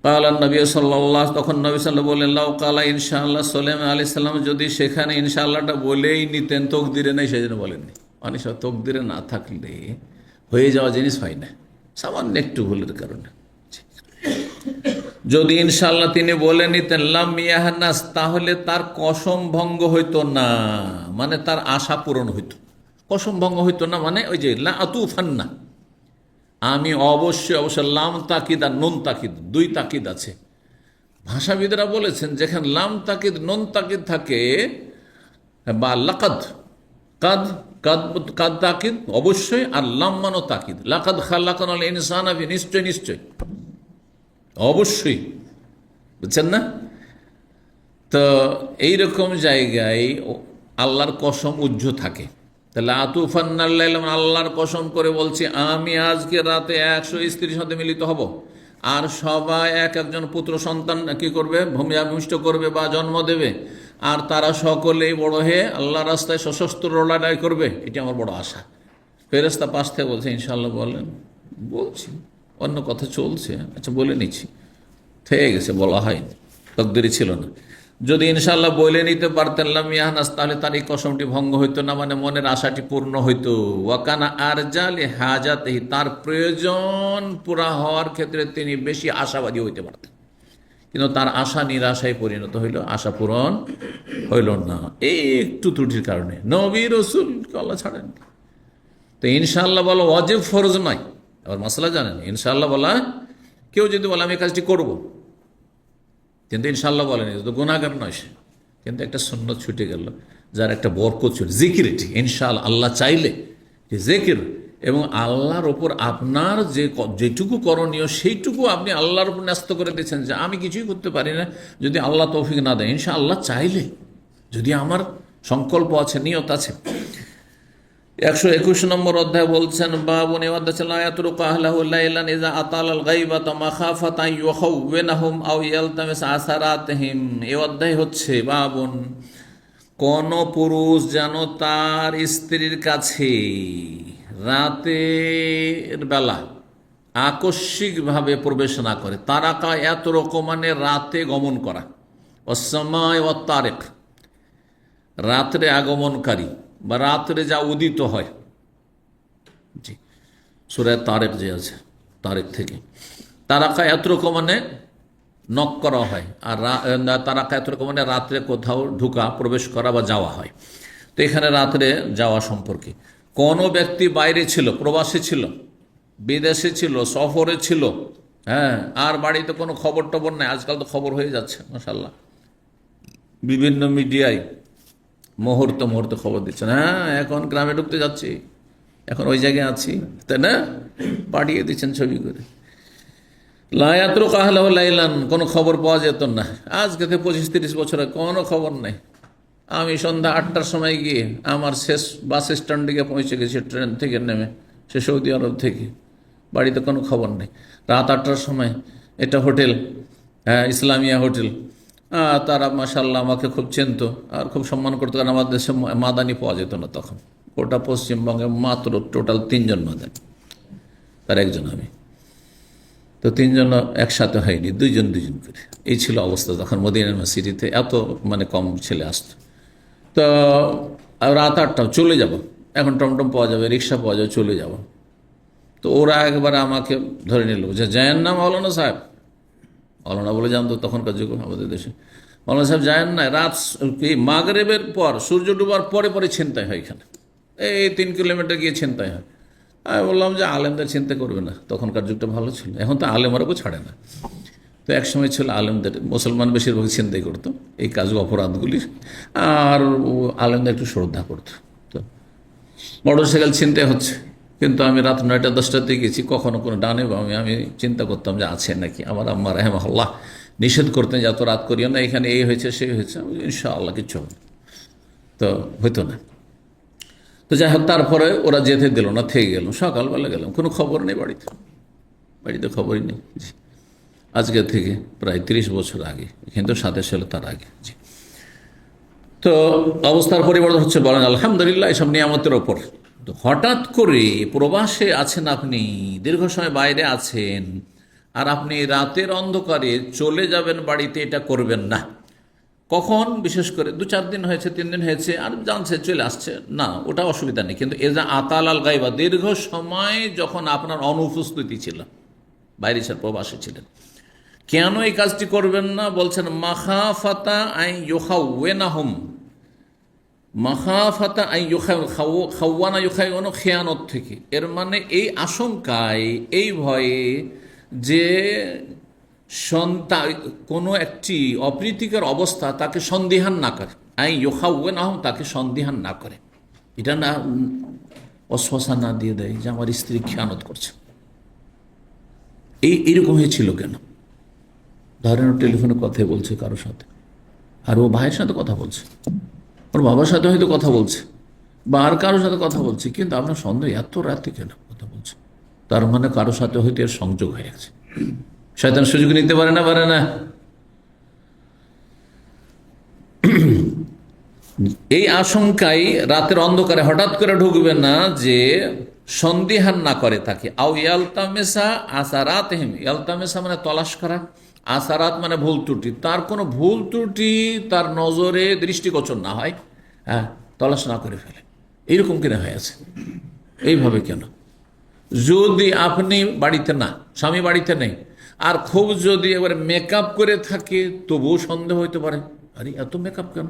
[SPEAKER 1] কালান নবী সাল্লাল্লাহু, তখন নবী সাল্লাল্লাহু বললেন, লাউ কালা ইনশাআল্লাহ, সুলাইমান আলাইহিস সালাম যদি সেখানে ইনশাআল্লাহটা বলেই নিতেন, তকদিরে নেই সেজন্য বলেননি। অনেক সময় তকদিরে না থাকলে হয়ে যাওয়া জিনিস হয় না, সামান্য একটু ভুলের কারণে। যদি ইনশাআল্লাহ তিনি বলে নিতেন লাম ইয়াহনাস, তাহলে তার কসম ভঙ্গ হইতো না, মানে তার আশা পূরণ হইতো। কসম ভঙ্গ হইতো না মানে ওই যে লা আতুফান্না, আমি অবশ্যই লাম তাকিদ আর নুন তাকিদ, 2 তাকিদ আছে, ভাষাবিদরা বলেছেন যেখানে লাম তাকিদ নুন তাকিদ থাকে বা লাকাদ, কাদ কাদ কাদ তাকিদ অবশ্যই, আর লাম মানো তাকিদ। লাকাদ খালাকানাল ইনসানা ফি, নিশ্চয় নিশ্চয়, অবশ্যই, বুঝছেন না? তো এইরকম জায়গায় আল্লাহর কসম উজ্জ থাকে। তাহলে আতুফান্নাল্লাহ, আল্লাহর কসম করে বলছি আমি আজকে রাতে 100 স্ত্রীর সাথে মিলিত হব, আর সবাই এক একজন পুত্র সন্তান কি করবে, ভূমিষ্ঠ করবে বা জন্ম দেবে, আর তারা সকলেই বড় হয়ে আল্লাহ রাস্তায় সশস্ত্র লড়াই করবে। এটি আমার বড় আশা। ফেরেশতা পাশ থেকে বলছে ইনশাআল্লাহ বলেন। বলছি, অন্য কথা চলছে, আচ্ছা বলে নিচ্ছি, থেকে গেছে, বলা হয়নি, তকদিরই ছিল না। যদি ইনশাআল্লাহ বলে নিতে পারতেন লাম ইয়াহনাস, তাহলে তার এই কসমটি ভঙ্গ হইতো না, মানে মনের আশাটি পূর্ণ হইতো। ওয়াকানা আরজালি হাজাতিহি, তার প্রয়োজন পুরা হওয়ার ক্ষেত্রে তিনি বেশি আশাবাদী হইতে পারতেন, কিন্তু তার আশা নিরাশায় পরিণত হইল, আশা পূরণ হইল না এই একটু ত্রুটির কারণে। নবী রাসূলকে আল্লাহ ছাড়েন। তো ইনশাআল্লাহ বলা ওয়াজিব, ফরজ নয়। আবার মাসলা জানেন, ইনশাআল্লাহ বলা, কেউ যদি বলে আমি এই কাজটি করব, কিন্তু ইনশাআল্লাহ বলেনি, তো গুনাহগার নয় সে, কিন্তু একটা সুন্নত ছুটে গেল, যার একটা বরকত ছিল, জিকির। এটি ইনশাআল্লাহ, আল্লাহ চাইলে যে জিকির, এবং আল্লাহর ওপর আপনার যেটুকু করণীয় সেইটুকু আপনি আল্লাহর উপর ন্যস্ত করে দিয়েছেন, যে আমি কিছুই করতে পারি না, যদি আল্লাহ তৌফিক না দেয়, ইনশাআল্লাহ চাইলে, যদি আমার সংকল্প আছে, নিয়ত আছে। 121 নম্বর অধ্যায় বলছেন বাবুন, এই অধ্যায় ছিল আয়াতুরুকা আহলাহু লাইলান ইযা আতালাল গায়বাতা মাখাফাতা ইউখাউবিনাহুম আও ইয়ালতামিস আসারাতিহিম। এই অধ্যায় হচ্ছে বাবুন, কোন পুরুষ যেন তার স্ত্রীর কাছে রাতের বেলা আকস্মিকভাবে প্রবেশ না করে। তারাকা এত রকমানে রাতে গমন করা, অসময় ও তারেক, রাত্রে আগমনকারী বা রাত্রে যা উদিত হয়। জি, সূরা তারেক যে আছে, তারেক থেকে তারাকা এত রকমানে নক করা হয়, আর তারাকা এত রকমানে রাত্রে কোথাও ঢুকা, প্রবেশ করা বা যাওয়া হয়। তো এখানে রাত্রে যাওয়া সম্পর্কে কোনো ব্যক্তি বাইরে ছিল, প্রবাসী ছিল, বিদেশে ছিল, সফরে ছিল, হ্যাঁ, আর বাড়িতে কোনো খবর টবর নেই। আজকাল তো খবর হয়ে যাচ্ছে মাশাআল্লাহ, বিভিন্ন মিডিয়ায় মুহূর্তে মুহূর্তে খবর দিচ্ছেন, হ্যাঁ এখন গ্রামে ঢুকতে যাচ্ছি, এখন ওই জায়গায় আছি, তাই না, পাঠিয়ে দিচ্ছেন ছবি করে। লায়াতুরুক আহলাহু লাইলান, কোনো খবর পাওয়া যেত না। আজকে থেকে 25-30 বছরে কোনো খবর নেই। আমি সন্ধ্যা 8টার সময় গিয়ে আমার শেষ বাস স্ট্যান্ডে গিয়ে পৌঁছে গেছি, ট্রেন থেকে নেমে, সে সৌদি আরব থেকে। বাড়িতে কোনো খবর নেই। রাত 8টার সময় এটা হোটেল, হ্যাঁ, ইসলামিয়া হোটেল, তারা মাশাআল্লাহ আমাকে খুব চিনত আর খুব সম্মান করতো, কারণ আমাদের দেশে মাদানি পাওয়া যেত না তখন। গোটা পশ্চিমবঙ্গে মাত্র টোটাল 3 জন মাদানি, তার একজন আমি। তো 3 জন একসাথে হয়নি, 2 জন করে। এই ছিল অবস্থা তখন মদিনা ইউনিভার্সিটিতে, এত মানে কম ছেলে আসতো। তো রাত 8টা চলে যাব, এখন টমটম পাওয়া যাবে, রিক্সা পাওয়া যাবে, চলে যাব। তো ওরা একবার আমাকে ধরে নিল, যে যায়েন না মাওলানা সাহেব, মাওলানা বলে জানতো তখনকার যুগ আমাদের দেশে, মাওলানা সাহেব যায়েন না, রাত মাগরিবের পর, সূর্য ডুবার পরে পরে ছিনতাই হয় এখানে, এই 3 কিলোমিটার গিয়ে ছিনতাই হয়। আমি বললাম যে আলেমদের চিন্তা করবে না, তখনকার যুগটা ভালো ছিল, এখন তো আলেমরাও ছাড়ে না। তো এক সময় ছিল আলেমদের, মুসলমান বেশিরভাগ চিন্তাই করতো এই কাজ অপরাধগুলি, আর আলেমদের একটু শ্রদ্ধা করতো। তো মোটরসাইকেল চিন্তাই হচ্ছে, কিন্তু আমি রাত 9টা-10টাতে গেছি, কখনো কোনো ডানে বামে আমি চিন্তা করতাম যে আছে নাকি। আমার আম্মা রাহিমাহুল্লাহ নিষেধ করতেন যে এত রাত করিও না, এখানে এই হয়েছে সেই হয়েছে, ইনশাআল্লাহ কিচ্ছু হবে না। তো হইতো না। তো যাই হোক, তারপরে ওরা যেতে দিল না, থেকে গেল। সকালবেলা গেলাম, কোনো খবর নেই বাড়িতে, বাড়িতে খবরই নেই। জি, আজকে থেকে প্রায় 30 বছর আগে, কিন্তু 27 সালে তার আগে। জি, তো অবস্থার পরিবর্তন হচ্ছে, বলেন আলহামদুলিল্লাহ এসব নিয়ামতের ওপর। তো হঠাৎ করে প্রবাসে আছেন আপনি, দীর্ঘ সময় বাইরে আছেন, আর আপনি রাতের অন্ধকারে চলে যাবেন বাড়িতে, এটা করবেন না। কখন? বিশেষ করে 2-4 দিন হয়েছে, 3 দিন হয়েছে, আর জানছে চলে আসছে, না ওটা অসুবিধা নেই। কিন্তু এজা আতাল আল গাইবা, দীর্ঘ সময় যখন আপনার অনুপস্থিতি ছিল, বাইরে ছিল, প্রবাসে ছিলেন, কেন এই কাজটি করবেন না? বলছেন মাখাফাতা আই ইউখাউনাহুম, মাখাফাতা আই খাওয়ানা ইউখাউনা, খেয়ানত থেকে। এর মানে এই আশঙ্কায়, এই ভয়ে যে কোনো একটি অপ্রীতিকর অবস্থা তাকে সন্দিহান না করে, তাকে সন্দিহান না করে, এটা না অশ্বাসা না দিয়ে দেয় যে আমার স্ত্রী খেয়ানত করছে। এইরকম হয়েছিল কেন? ধরেন টেলিফোনে কথা বলছে কারোর সাথে, আর ও ভাইয়ের সাথে কথা বলছে, ওর বাবার সাথে হয়তো কথা বলছে, বা আর কারোর সাথে কথা বলছে, কিন্তু আপনার সন্দেহ এত রাতে কেন কথা বলছে? তার মানে কারোর সাথে হয়তো এর সংযোগ হয়ে গেছে। শয়তান সুযোগ নিতে পারে না, পারে না? এই আশঙ্কায় রাতের অন্ধকারে হঠাৎ করে ঢুকবে না, যে সন্দিহান না করে তাকে। আও ইয়ালতামেসা আসারাত, ইয়ালতামেসা মানে তলাশ করা, আসারাত মানে ভুল ত্রুটি, তার কোনো ভুল ত্রুটি তার নজরে দৃষ্টিগোচর না হয়, হ্যাঁ, তলাশ না করে ফেলে। এইরকম কিনা হয়ে আছে, এইভাবে কেন? যদি আপনি বাড়িতে না, স্বামী বাড়িতে নেই, আর খুব যদি এবারে মেকআপ করে থাকে, তবুও সন্দেহ হইতে পারে, আরে এত মেকআপ কেন,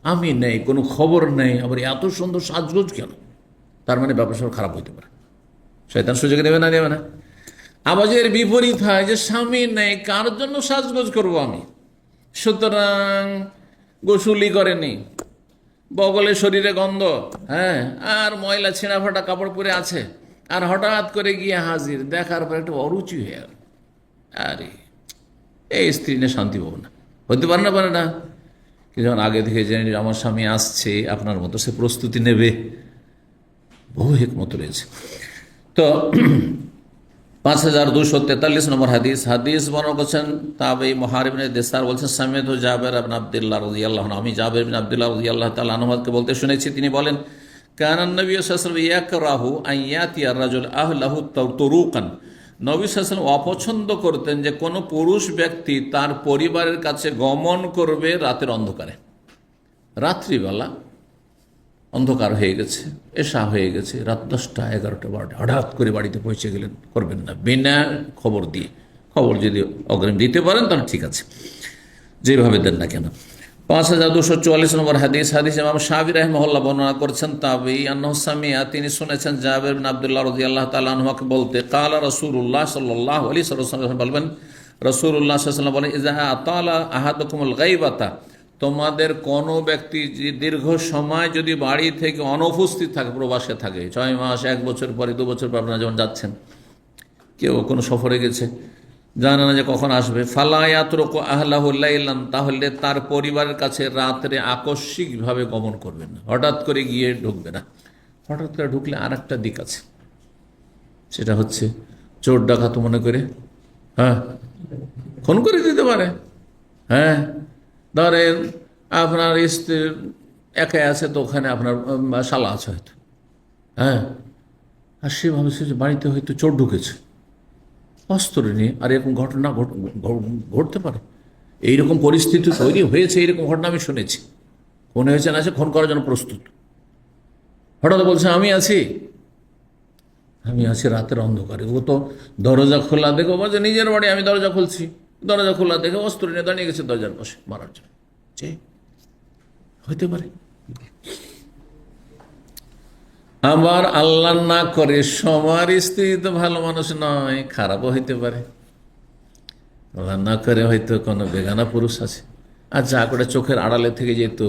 [SPEAKER 1] আমি নেই, কোনো খবর নেই, আবার এত সুন্দর সাজগোজ কেন? তার মানে ব্যবসা খারাপ হইতে পারে। শয়তান সুযোগ দেবে না, দেবে না? আবার এর বিপরীত হয় যে স্বামী নেই, কার জন্য সাজগোজ করব আমি, সুতরাং গোসুলি করেনি, বগলে শরীরে গন্ধ, হ্যাঁ, আর ময়লা ছেঁড়া ফাটা কাপড় পরে আছে, আর হঠাৎ করে গিয়ে হাজির, দেখার পর একটা অরুচি হয়ে গেল, আরে এই স্ত্রী নিয়ে শান্তি পাবো না, হতে পারে না, পারে না? কি যখন আগে থেকে জেনে আমার স্বামী আসছে, আপনার মতো সে প্রস্তুতি নেবে, বহু হিকমত রয়েছে। তো 5243 নম্বর হাদিস বর্ণনা করছেন তাবেঈ মুহারিব ইবনে দেসার বলছেন, সামি'তু জাবের ইবনে আব্দুল্লাহ রাদিয়াল্লাহু আনহু, আমি জাবের ইবনে আব্দুল্লাহ রাদিয়াল্লাহু তাআলা আনহুকে বলতে শুনেছি, তিনি বলেন, কানান নবী সাল্লাল্লাহু আলাইহি ওয়াসাল্লাম ইয়াকরাহু আন ইয়াতিয়া আর-রাজুল আহলাহু তুরুকান, নবী সাল্লাল্লাহু আলাইহি ওয়াসাল্লাম অপছন্দ করতেন যে কোনো পুরুষ ব্যক্তি তার পরিবারের কাছে গমন করবে রাতের অন্ধকারে। রাত্রিবেলা অন্ধকার হয়ে গেছে, এশা হয়ে গেছে, রাত 10টা 11টা 12টা, হঠাৎ করে বাড়িতে পৌঁছে গেলেন, করবেন না, বিনা খবর দিয়ে। খবর যদি অগ্রিম দিতে পারেন তাহলে ঠিক আছে, যেভাবে দেন না কেন। 5244 নম্বর হাদিস ইমাম শাফিঈ রাহিমাহুল্লাহ বর্ণনা করছেন, তাবেঈ আন্নাহু সামিআ, তিনি শুনেছেন জাবের বিন আব্দুল্লাহ রাদিয়াল্লাহু তাআলা আনহুকে বলতে, কালা রাসূলুল্লাহ সাল্লাল্লাহু আলাইহি ওয়াসাল্লাম বলবেন, রাসূলুল্লাহ সাল্লাল্লাহু আলাইহি ওয়াসাল্লাম বলেন, ইযা আতালা আহাদুকুমুল গায়বাতা, তোমাদের কোনো ব্যক্তি দীর্ঘ সময় যদি বাড়ি থেকে অনুপস্থিত থাকে, প্রবাসে থাকে, 6 মাস, 1 বছর পরে, 2 বছর পর আপনারা যেমন যাচ্ছেন, কেউ কোনো সফরে গেছে, জানে না যে কখন আসবে, ফালা ইয়াতরুকু আহলাহু লাইলান, তাহলে তার পরিবারের কাছে রাত্রে আকস্মিকভাবে গমন করবেন না, হঠাৎ করে গিয়ে ঢুকবে না। হঠাৎ করে ঢুকলে আর একটা দিক আছে, সেটা হচ্ছে চোর ডাকাত মনে করে, হ্যাঁ, খুন করে দিতে পারে। হ্যাঁ, ধরেন আপনার স্ত্রী একাই আছে, তো ওখানে আপনার শালা আছে হয়তো, হ্যাঁ, আর সে ভাবছে যে বাড়িতে হয়তো চোর ঢুকেছে অস্ত্র নিয়ে, আর এরকম ঘটনা ঘটতে পারে। এইরকম পরিস্থিতি তৈরি হয়েছে, এইরকম ঘটনা আমি শুনেছি। খুন হয়েছে না, খুন করার জন্য প্রস্তুত, হঠাৎ বলছে আমি আছি রাতের অন্ধকারে। ও তো দরজা খোলা দেখে বলছে নিজের বাড়ি, আমি দরজা খুলছি, দরজা খোলা দেখে অস্ত্র নিয়ে দাঁড়িয়ে গেছে দরজার পাশে মারার জন্য। হইতে পারে। আবার আল্লাহ না করে সবার স্ত্রী তো ভালো মানুষ নয়, খারাপও হইতে পারে। আল্লাহ না করে হয়তো কোনো বেগানা পুরুষ আছে, আর যা করে চোখের আড়ালে থেকে যেত,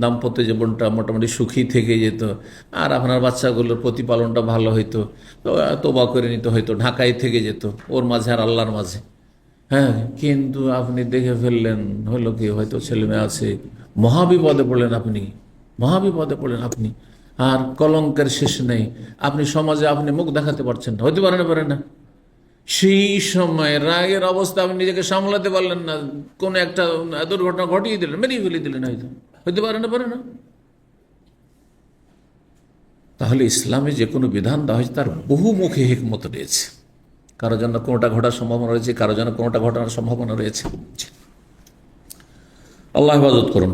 [SPEAKER 1] দাম্পত্য জীবনটা মোটামুটি সুখী থেকে যেত, আর আপনার বাচ্চাগুলোর প্রতিপালনটা ভালো হইতো, তোবা করে নিত, হয়তো ঢাকায় থেকে যেত ওর মাঝে আর আল্লাহর মাঝে। হ্যাঁ, কিন্তু আপনি দেখে ফেললেন, হলো কি, হয়তো ছেলে মেয়ে আছে, মহাবিপদে পড়লেন আপনি, আর কলঙ্কের শেষ নেই, আপনি সমাজে আপনি মুখ দেখাতে পারছেন না, হইতে পারে না। সেই সময় রাগের অবস্থা আপনি নিজেকে সামলাতে পারলেন না, কোনো একটা দুর্ঘটনা ঘটিয়ে দিলেন, মেরিয়ে ফেলে দিলেন, হইতে পারে না। তাহলে ইসলামে যে কোনো বিধান দেওয়া হয়েছে তার বহুমুখী হিকমত রয়েছে। কারো জন্য কোনোটা ঘটার সম্ভাবনা রয়েছে, কারো জন্য কোনোটা ঘটানোর সম্ভাবনা রয়েছে। আল্লাহ হেফাজত করুন।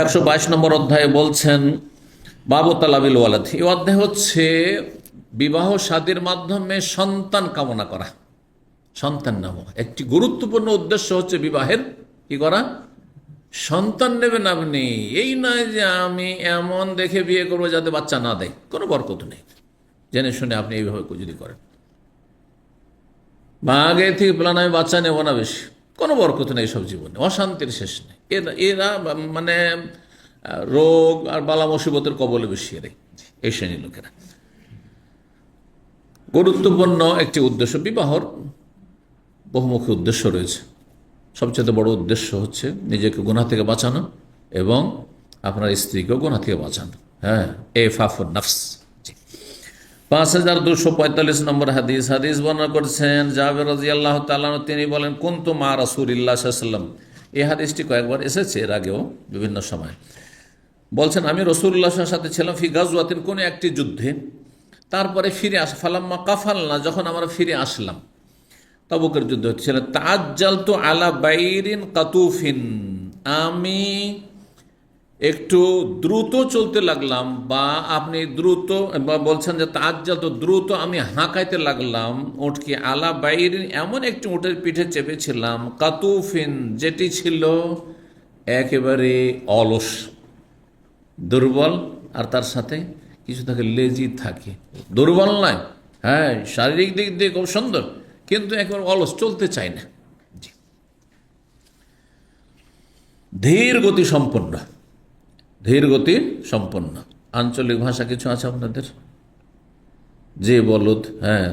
[SPEAKER 1] 122 নম্বর অধ্যায়ে বলছেন, বাবু তালাবিল ওয়ালাদ, এই অধ্যায় হচ্ছে বিবাহ শাদীর মাধ্যমে সন্তান কামনা করা। সন্তান নামক একটি গুরুত্বপূর্ণ উদ্দেশ্য হচ্ছে বিবাহের কি করা, সন্তান নেবেন আপনি। এই নয় যে আমি এমন দেখে বিয়ে করবো যাতে বাচ্চা না দেয়, কোনো বরকত নেই। জেনে শুনে আপনি এইভাবে যদি করেন, বা আগে থেকে প্ল্যান, আমি বাচ্চা নেবো না, বেশি কোনো বরকত নেই সব জীবনে, অশান্তির শেষ নেই। এরা মানে রোগ আর বালা মুসিবতের কবলে বেশি এরাই, এই শ্রেণীর লোকেরা। গুরুত্বপূর্ণ একটি উদ্দেশ্য, বিবাহর বহুমুখী উদ্দেশ্য রয়েছে। সবচেয়ে বড় উদ্দেশ্য হচ্ছে নিজেকে গুনাহ থেকে বাঁচানো এবং আপনার স্ত্রীকেও গুনাহ থেকে বাঁচানো। হ্যাঁ, এফাফুন নাফস। 5245 নম্বর হাদিস। হাদিস বর্ণনা করছেন জাবের রাদিয়াল্লাহু তাআলা, তিনি বলেন, কুনতু মা রাসূলিল্লাহ সাল্লাল্লাহু আলাইহি ওয়াসাল্লাম। এই হাদিসটি কয়েকবার এসেছে এর আগেও বিভিন্ন সময়। বলছেন, আমি রাসূলুল্লাহ সাল্লাল্লাহু আলাইহি ওয়াসাল্লামের সাথে ছিলাম ফি গাজওয়াতিন, কোন একটি যুদ্ধে। তারপরে ফিরে ফালাম্মা কাফালনা, যখন আমরা ফিরে আসলাম, তাবুকের যুদ্ধ হচ্ছিল। তাআজ্জালতু আলা বাইরিন কাতুফিন, আমি একটু দ্রুত চলতে লাগলাম, বা আপনি দ্রুত বা বলছেন যে তাআজ্জালতু, দ্রুত আমি হাঁকাইতে লাগলাম উটকে, আলা বাইরিন, এমন একটি উটের পিঠে চেপেছিলাম, কাতুফিন, যেটি ছিল একেবারে অলস, দুর্বল, আর তার সাথে কিছু থাকে লেজি থাকে, দুর্বল নয়, হ্যাঁ শারীরিক দিক দিয়ে খুব সুন্দর, কিন্তু একবার অলস, চলতে চায় না। ধীর গতি সম্পন্ন, ধীর গতি সম্পন্ন। আঞ্চলিক ভাষা কিছু আছে আপনাদের, যে বলদ, হ্যাঁ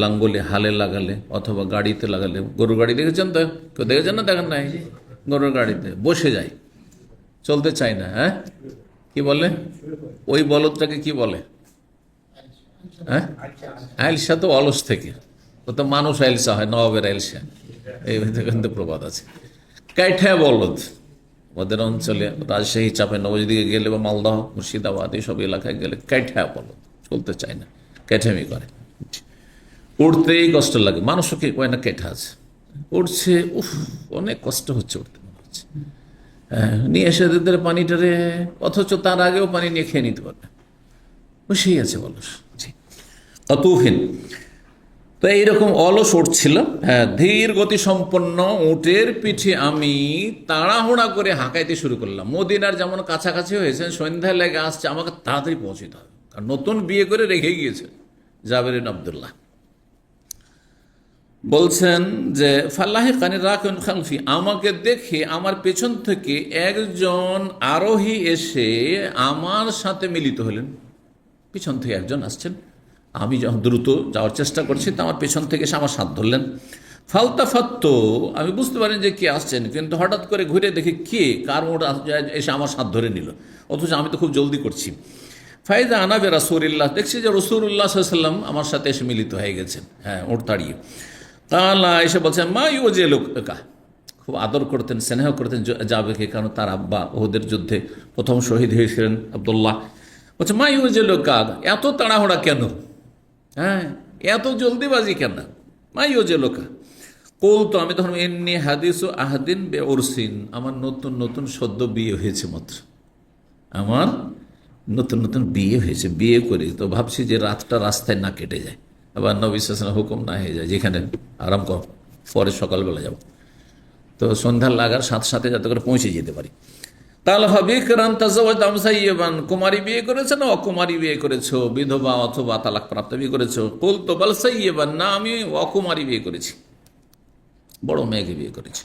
[SPEAKER 1] লাঙ্গলে হালে লাগালে অথবা গাড়িতে লাগালে, গরুর গাড়ি দেখেছেন তো, কেউ দেখেছেন না? দেখেন নাই? গরুর গাড়িতে বসে যায়, চলতে চায় না। হ্যাঁ, কি বলে ওই বলদটাকে? কি বলে? হ্যাঁ, আইলসা তো অলস থেকে, ও তো মানুষ আইলসা হয়, নবাবের আইলসা, এই কিন্তু প্রবাদ আছে। কাইঠা বলদ ওদের অঞ্চলে, রাজশাহী চাপে নবজ দিকে গেলে বা মালদহ মুর্শিদাবাদ এইসব এলাকায় গেলে কাইঠা বলদ, চলতে চায় না, ক্যাঠামি করে, উঠতেই কষ্ট লাগে। মানুষও কি কয় না কেঠা আছে, উঠছে, উফ অনেক কষ্ট হচ্ছে উঠতে, মনে হচ্ছে। হ্যাঁ, নিয়ে এসে দিতে পানিটারে, অথচ তার আগেও পানি নিয়ে খেয়ে নিতে পারবে, বসেই আছে অলস। কতুফিন, তো এইরকম অলস উঠছিল, হ্যাঁ ধীর গতি সম্পন্ন উটের পিঠে আমি তাড়াহুড়া করে হাঁকাইতে শুরু করলাম। মদিনার যেমন কাছাকাছি হয়েছে, সন্ধ্যায় লেগে আসছে, আমাকে তাড়াতাড়ি পৌঁছতে হবে, কারণ নতুন বিয়ে করে রেখে গিয়েছে জাবের বিন আব্দুল্লাহ। বলছেন যে ফাল্লাহি কানি রাকুন খালফি, আমাকে দেখে আমার পেছন থেকে একজন আরোহী এসে আমার সাথে মিলিত হলেন। পিছন থেকে একজন আসছেন, আমি যখন দ্রুত যাওয়ার চেষ্টা করছি, তা আমার পেছন থেকে এসে আমার সাথ ধরলেন। ফালতাফাত্ত, আমি বুঝতে পারেন যে কে আসছেন, কিন্তু হঠাৎ করে ঘুরে দেখি কে, কার মোট এসে আমার সাথ ধরে নিল, অথচ আমি তো খুব জলদি করছি। ফাইদা আনাবে রাসূলুল্লাহ, দেখছি যে রাসূলুল্লাহ সাল্লাল্লাহু আলাইহি ওয়াসাল্লাম আমার সাথে এসে মিলিত হয়ে গেছেন, হ্যাঁ ওঠ তাড়িয়ে। তাআলা এসে বলছেন, মা ইউজিলুকা, খুব আদর করতেন, স্নেহ করতেন যাবেকে, কারণ তার আব্বা ওহুদের যুদ্ধে প্রথম শহীদ হয়েছিলেন আব্দুল্লাহ। বলছে, মা ইউজিলুকা, এত তাড়াহুড়া কেন, হ্যাঁ এত জলদিবাজি কেন, মা ইউজিলুকা। কুলতু, আমি তখন, এমনি হাদিসু আহদিন বে উরসিন, আমার নতুন নতুন সদ্য বিয়ে হয়েছে মাত্র, আমার নতুন নতুন বিয়ে হয়েছে, বিয়ে করে তো ভাবছি যে রাতটা রাস্তায় না কেটে যায়, আবার নবী সাল্লাল্লাহু আলাইহি ওয়াসাল্লাম হুকুম না হয়ে যায় যেখানে আরাম কর, পরে সকালবেলা যাব, তো সন্ধ্যা লাগার সাথে সাথে যাতে করে পৌঁছে যেতে পারি। তাহলে বিকরান তাজাওয়াজতু আম সাইয়্যিবান, কুমারী বিয়ে করেছো না অকুমারী বিয়ে করেছো, বিধবা অথবা তালাক প্রাপ্ত বিয়ে করেছো? কুলতু বাল সাইয়্যিবান, না আমি অকুমারী বিয়ে করেছি, বড় মেয়েকে বিয়ে করেছি,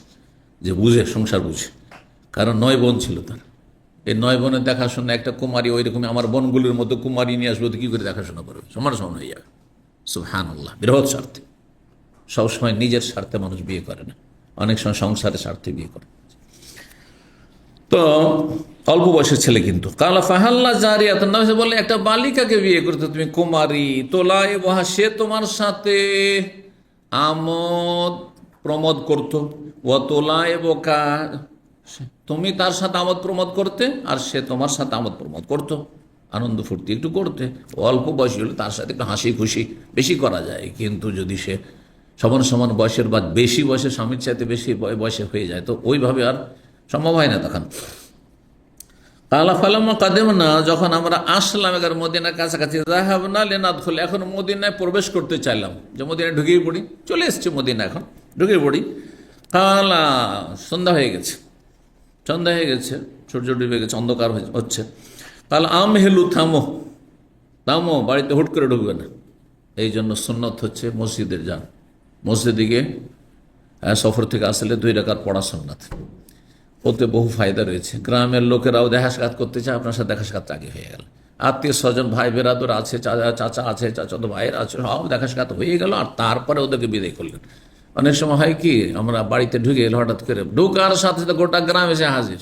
[SPEAKER 1] যে বুঝে, সংসার বুঝে, কারণ 9 বোন ছিল তার। এই 9 বোনের দেখাশোনা, একটা কুমারী ওই রকম আমার বোনগুলির মতো কুমারী নিয়ে আসবো তো কী করে দেখাশোনা করবে, সমান সমান হয়ে যাবে। সুবহানাল্লাহ, বৃহৎ স্বার্থে, সবসময় নিজের স্বার্থে মানুষ বিয়ে করে না, অনেক সময় সংসারের স্বার্থে বিয়ে করে। তো অল্প বয়সের ছেলে কিন্তু। কালা ফাহাল্লা জারিয়াতুন, বলে একটা বালিকাকে বিয়ে করতে তুমি, কুমারী, তোলায় বহা, সে তোমার সাথে আমোদ প্রমোদ করতো, ও তোলায় বোকা, তুমি তার সাথে আমোদ প্রমোদ করতে, আর সে তোমার সাথে আমোদ প্রমোদ করতো, আনন্দ ফুর্তি একটু করতে। অল্প বয়সী হলে তার সাথে একটু হাসি খুশি বেশি করা যায়, কিন্তু যদি সে সমান সমান বয়সের বা বেশি বয়সে স্বামীর চাইতে বেশি বয়সে হয়ে যায়, তো ওইভাবে আর সম্ভব হয় না তখন। কালা ফালাম্মা কাদেমনা, যখন আমরা আসলাম এবার মদিনার কাছাকাছি, যাহাবনা লিনাদখুল, এখন মদিনায় প্রবেশ করতে চাইলাম, যে মদিনায় ঢুকিয়ে পড়ি, চলে এসছে মদিনা, এখন ঢুকিয়ে পড়ি। কালা, সন্ধ্যা হয়ে গেছে, সন্ধ্যা হয়ে গেছে, সূর্য ডুবে গেছে, অন্ধকার হচ্ছে। তাহলে আম হেলু, থামো থামো, বাড়িতে হুট করে ঢুকবে না। এই জন্য সুন্নত হচ্ছে মসজিদের যান, মসজিদে গিয়ে সফর থেকে আসলে 2 রাকাত পড়া সুন্নাত। ওতে বহু ফায়দা রয়েছে। গ্রামের লোকেরাও দেখা সাক্ষাৎ করতে চায়, আপনার সাথে দেখা সাক্ষাৎ আগে হয়ে গেল। আত্মীয় স্বজন ভাই বেরাদর আছে, চাচা আছে, চাচাতো ভাইয়ের আছে, সব দেখা সাক্ষাৎ হয়ে গেল, আর তারপরে ওদেরকে বিদায় করলেন। অনেক সময় হয় কি, আমরা বাড়িতে ঢুকে এলো, হঠাৎ করে ঢুকার সাথে সাথে গোটা গ্রাম এসে হাজির।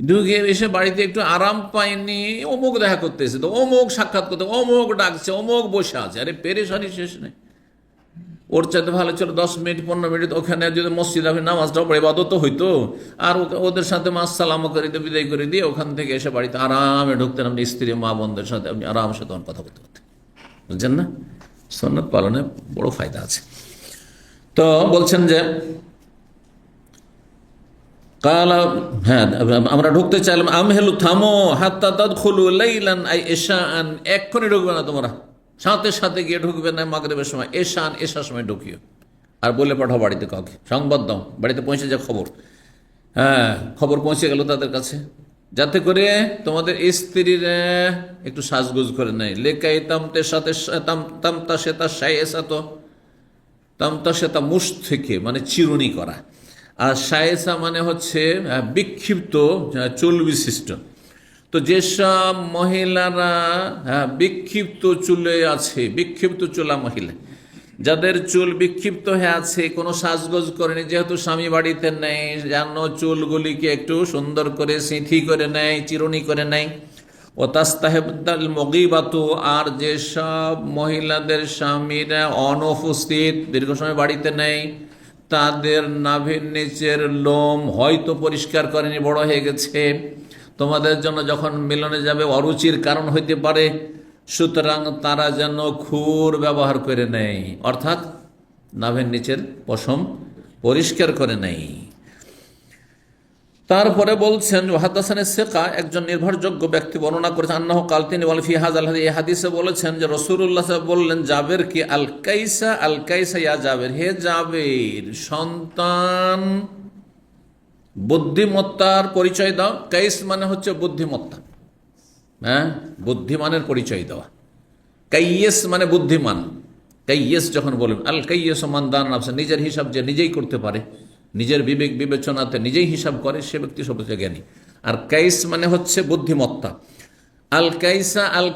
[SPEAKER 1] ঢুকে এসে বাড়িতে একটু আরাম পায়নি, অমুক দেখা করতে এসে, তো অমুক সাক্ষাৎ করতে, অমুক ডাকছে, অমুক বসে আছে। আরে পেরেশানি শেষ নেই। ওর চাইতে ভালো ছিল 10 মিনিট 15 মিনিট ওখানে যদি মসজিদ আপনি নামাজটাও পড়ে ইবাদত হইতো, আর ওদের সাথে সালাম করে দিয়ে বিদায় করে দিয়ে ওখান থেকে এসে বাড়িতে আরামে ঢুকতেন। আপনি স্ত্রী মা বোনদের সাথে আপনি আরামসে তখন কথা বলতে পারতেন। বুঝছেন না? সুন্নাত পালনে বড় ফায়দা আছে। তো বলছেন যে কালা, হ্যাঁ আমরা ঢুকতে চাইলাম, আমহেলু থামো, হাত্তা তাদখুলু লাইলান আই ইশাআন, এক্ষুনি ঢুকবে না তোমরা, সাথে সাথে গিয়ে ঢুকবে না মাগরিবের সময়, এশার সময় ঢুকিও। আর বলে পাঠাও বাড়িতে কাউকে, সংবাদ দাও, বাড়িতে পৌঁছে যা খবর, হ্যাঁ খবর পৌঁছে গেল তাদের কাছে, যাতে করে তোমাদের স্ত্রীরা একটু সাজগুজ করে নেয়। লেকাই তামতে সাথে তামতা সেতা সাইয়েসাতো, তামতা সেতা মুশ থেকে মানে চিরুনি করা, আর সায়েসা মানে হচ্ছে বিক্ষিপ্ত চুল বিশিষ্ট। তো যেসব মহিলারা বিক্ষিপ্ত চুলে আছে, বিক্ষিপ্ত চুলা মহিলা, যাদের চুল বিক্ষিপ্ত হয়ে আছে, কোনো সাজগোজ করেনি, যেহেতু স্বামী বাড়িতে নেই, যেন চুলগুলিকে একটু সুন্দর করে সিঁথি করে নেয়, চিরুনি করে নেয়। ও তাস্তাহেবাল মগিবাতু, আর যেসব মহিলাদের স্বামীরা অনুপস্থিত, দীর্ঘ সময় বাড়িতে নেই, তাদের নাভির নিচের লোম হয়তো পরিষ্কার করেনি, বড় হয়ে গেছে, তোমাদের জন্য যখন মিলনে যাবে অরুচির কারণ হইতে পারে, সুতরাং তারা যেন খুর ব্যবহার করে নেয়, অর্থাৎ নাভির নিচের পশম পরিষ্কার করে নেয়। তারপরে বলছেন হাদাসানে সেকা, একজন নির্ভরযোগ্য ব্যক্তি বর্ণনা করেছেন, আন্নাহু কাল, তিনি বলেন ফি হাযাল হাদিস, এই হাদিসে বলেছেন যে রাসূলুল্লাহ সাল্লাল্লাহু আলাইহি ওয়াসাল্লাম বললেন জাবের কি, আল কাইসা ইয়া জাবের, হে জাবের সন্তান, বুদ্ধিমত্তার পরিচয় দাও। কাইস মানে হচ্ছে বুদ্ধিমত্তা, হ্যাঁ বুদ্ধিমানের পরিচয় দেওয়া। কাইয়েস মানে বুদ্ধিমান। কাইয়েস যখন বলেন, আল কাইয়েস মান দান নাফসা, নিজের হিসাব যে নিজেই করতে পারে, নিজের বিবেক বিবেচনাতে নিজেই হিসাব করে, সে ব্যক্তি সবচেয়ে জ্ঞানী। আর কাইস মানে হচ্ছে বুদ্ধিমত্তা। আল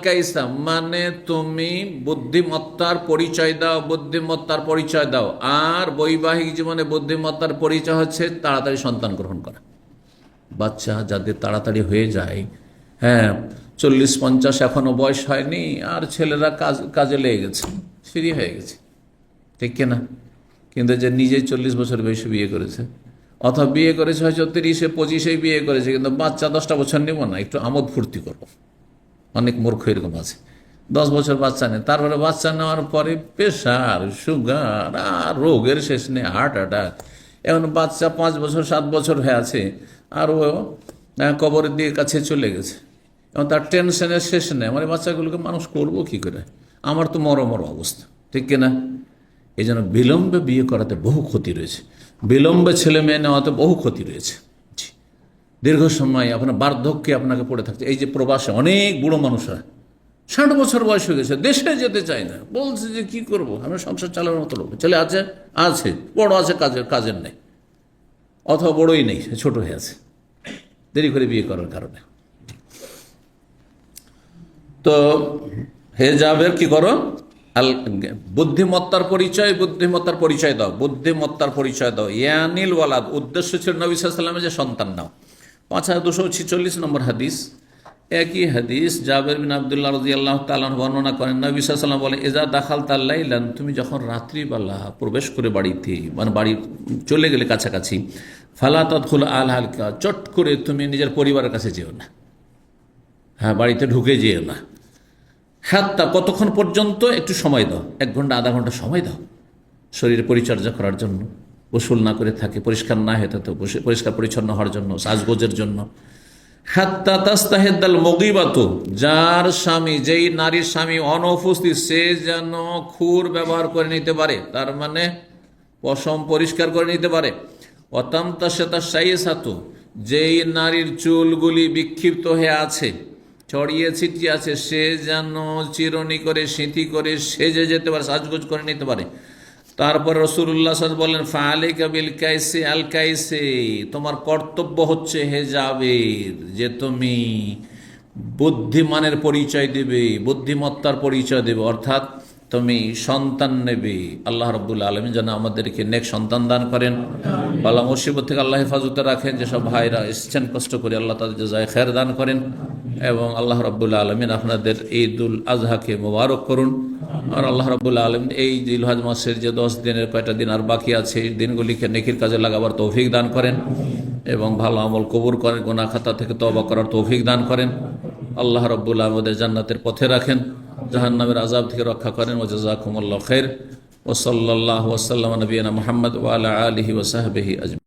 [SPEAKER 1] কাইসা মানে তুমি বুদ্ধিমত্তার পরিচয় দাও, বুদ্ধিমত্তার পরিচয় দাও। আর বৈবাহিক জীবনে বুদ্ধিমত্তার পরিচয় হচ্ছে তাড়াতাড়ি সন্তান গ্রহণ করা। বাচ্চা যাদের তাড়াতাড়ি হয়ে যায়, হ্যাঁ 40-50 এখনো বয়স হয়নি, আর ছেলেরা কাজে লেগে গেছে, ফ্রি হয়ে গেছে, ঠিক কিনা? কিন্তু যে নিজেই 40 বছর বয়সে বিয়ে করেছে, অথবা বিয়ে করেছে হয়তো 30-25 বিয়ে করেছে, কিন্তু বাচ্চা 10টা বছর নেব না, একটু আমোদ ফুর্তি করবো। অনেক মূর্খ এরকম আছে, 10 বছর বাচ্চা নেই, তারপরে বাচ্চা নেওয়ার পরে প্রেশার, সুগার, আর রোগের শেষ নেই, হার্ট অ্যাটাক। এখন বাচ্চা 5 বছর 7 বছর হয়ে আছে, আর ও কবরের দিকে কাছে চলে গেছে, এবং তার টেনশনের শেষ নেই, মানে বাচ্চাগুলোকে মানুষ করবো কি করে, আমার তো মরমর অবস্থা, ঠিক কিনা? এই জন্য বিলম্বে বিয়ে করাতে বহু ক্ষতি রয়েছে, বিলম্বে ছেলে মেয়ে নেওয়াতে বহু ক্ষতি রয়েছে। দীর্ঘ সময় আপনার বার্ধক্যে আপনাকে পড়ে থাকছে। এই যে প্রবাসে অনেক বুড়ো মানুষরা 60 বছর বয়স হয়ে গেছে, দেশে যেতে চায় না, বলছে যে কি করব, আমরা সংসার চালানোর মতো লোক, ছেলে আছে, বড় আছে, কাজের নেই, অথবা বড়ই নেই, ছোট হয়ে আছে, দেরি করে বিয়ে করার কারণে। তো হে জাবের কি করো, বুদ্ধিমত্তার পরিচয় দাও, বুদ্ধিমত্তার পরিচয় দাও। ইয়ানিল ওয়ালাদ, উদ্দেশ্য ছিল নবী সাল্লাল্লাহু আলাইহি ওয়াসাল্লামের যে সন্তান নাও। 5246 নম্বর হাদিস, একই হাদিস জাবের বিন আব্দুল্লাহ রাদিয়াল্লাহু তাআলা বর্ণনা করেন, নবী সাল্লাল্লাহু আলাইহি ওয়াসাল্লাম বলেন, ইজা দাখালতা লাইলান, তুমি যখন রাত্রিবেলা প্রবেশ করে বাড়িতে, মানে বাড়ি চলে গেলে কাছাকাছি, ফালা তাদখুল আল হালকা, চট করে তুমি নিজের পরিবারের কাছে যেও না, হ্যাঁ বাড়িতে ঢুকে যেও না। হাত্তা, কতক্ষণ পর্যন্ত, একটু সময় দাও, 1 ঘন্টা আধা ঘন্টা সময় দাও শরীরের পরিচর্যা করার জন্য, গোসল না করে থাকে, পরিষ্কার না হয়ে থাকে, পরিষ্কার পরিচ্ছন্ন হওয়ার জন্য, সাজগোজের জন্য। হাত্তা তাস্তাহেদাল মগিবাতু, যার স্বামী, যেই নারীর স্বামী অনুপস্থিত, সে যেন খুর ব্যবহার করে নিতে পারে, তার মানে পশম পরিষ্কার করে নিতে পারে। অতামতা সেতা সাইয়েসাতু, যেই নারীর চুলগুলি বিক্ষিপ্ত হয়ে আছে, ছড়িয়ে ছিটিয়ে আছে, সে যেন চিরুনি করে, সিঁথি করে সেজে যেতে পারে, সাজগোজ করে নিতে পারে। তারপর রাসূলুল্লাহ সাল্লাল্লাহু আলাইহি ওয়াসাল্লাম বলেন ফাআলাইকা বিল কাইসি আল কাইসি, তোমার কর্তব্য হচ্ছে হে জাবের যে তুমি বুদ্ধিমানের পরিচয় দেবে, বুদ্ধিমত্তার পরিচয় দেবে, অর্থাৎ তুমি সন্তান নেবে। আল্লাহ রাব্বুল আলামিন যেন আমাদেরকে নেক সন্তান দান করেন, বালা মুসিবত থেকে আল্লাহ হেফাজতে রাখেন। যেসব ভাইরা এসেছেন কষ্ট করে, আল্লাহ তাদের জাযায়ে খায়ের দান করেন এবং আল্লাহ রাব্বুল আলামিন আপনাদের ঈদুল আজহাকে মোবারক করুন। আর আল্লাহ রাব্বুল আলামিন এই জিলহজ মাসের যে 10 দিনের কয়টা দিন আর বাকি আছে, এই দিনগুলিকে নেকির কাজে লাগাবার তৌফিক দান করেন এবং ভালো আমল কবুল করেন, গুনাহ খাতা থেকে তওবা করার তৌফিক দান করেন। আল্লাহ রাব্বুল আলামিন আমাদের জান্নাতের পথে রাখেন, জাহান্নামের আযাব থেকে রক্ষা করেন। ওয়া জাযাকুমুল্লাহু খাইর ওয়া সাল্লাল্লাহু ওয়া সাল্লামা নবিয়ানা মুহাম্মদ ওয়া আলা আলিহি ওয়া সাহবিহি আজমাইন।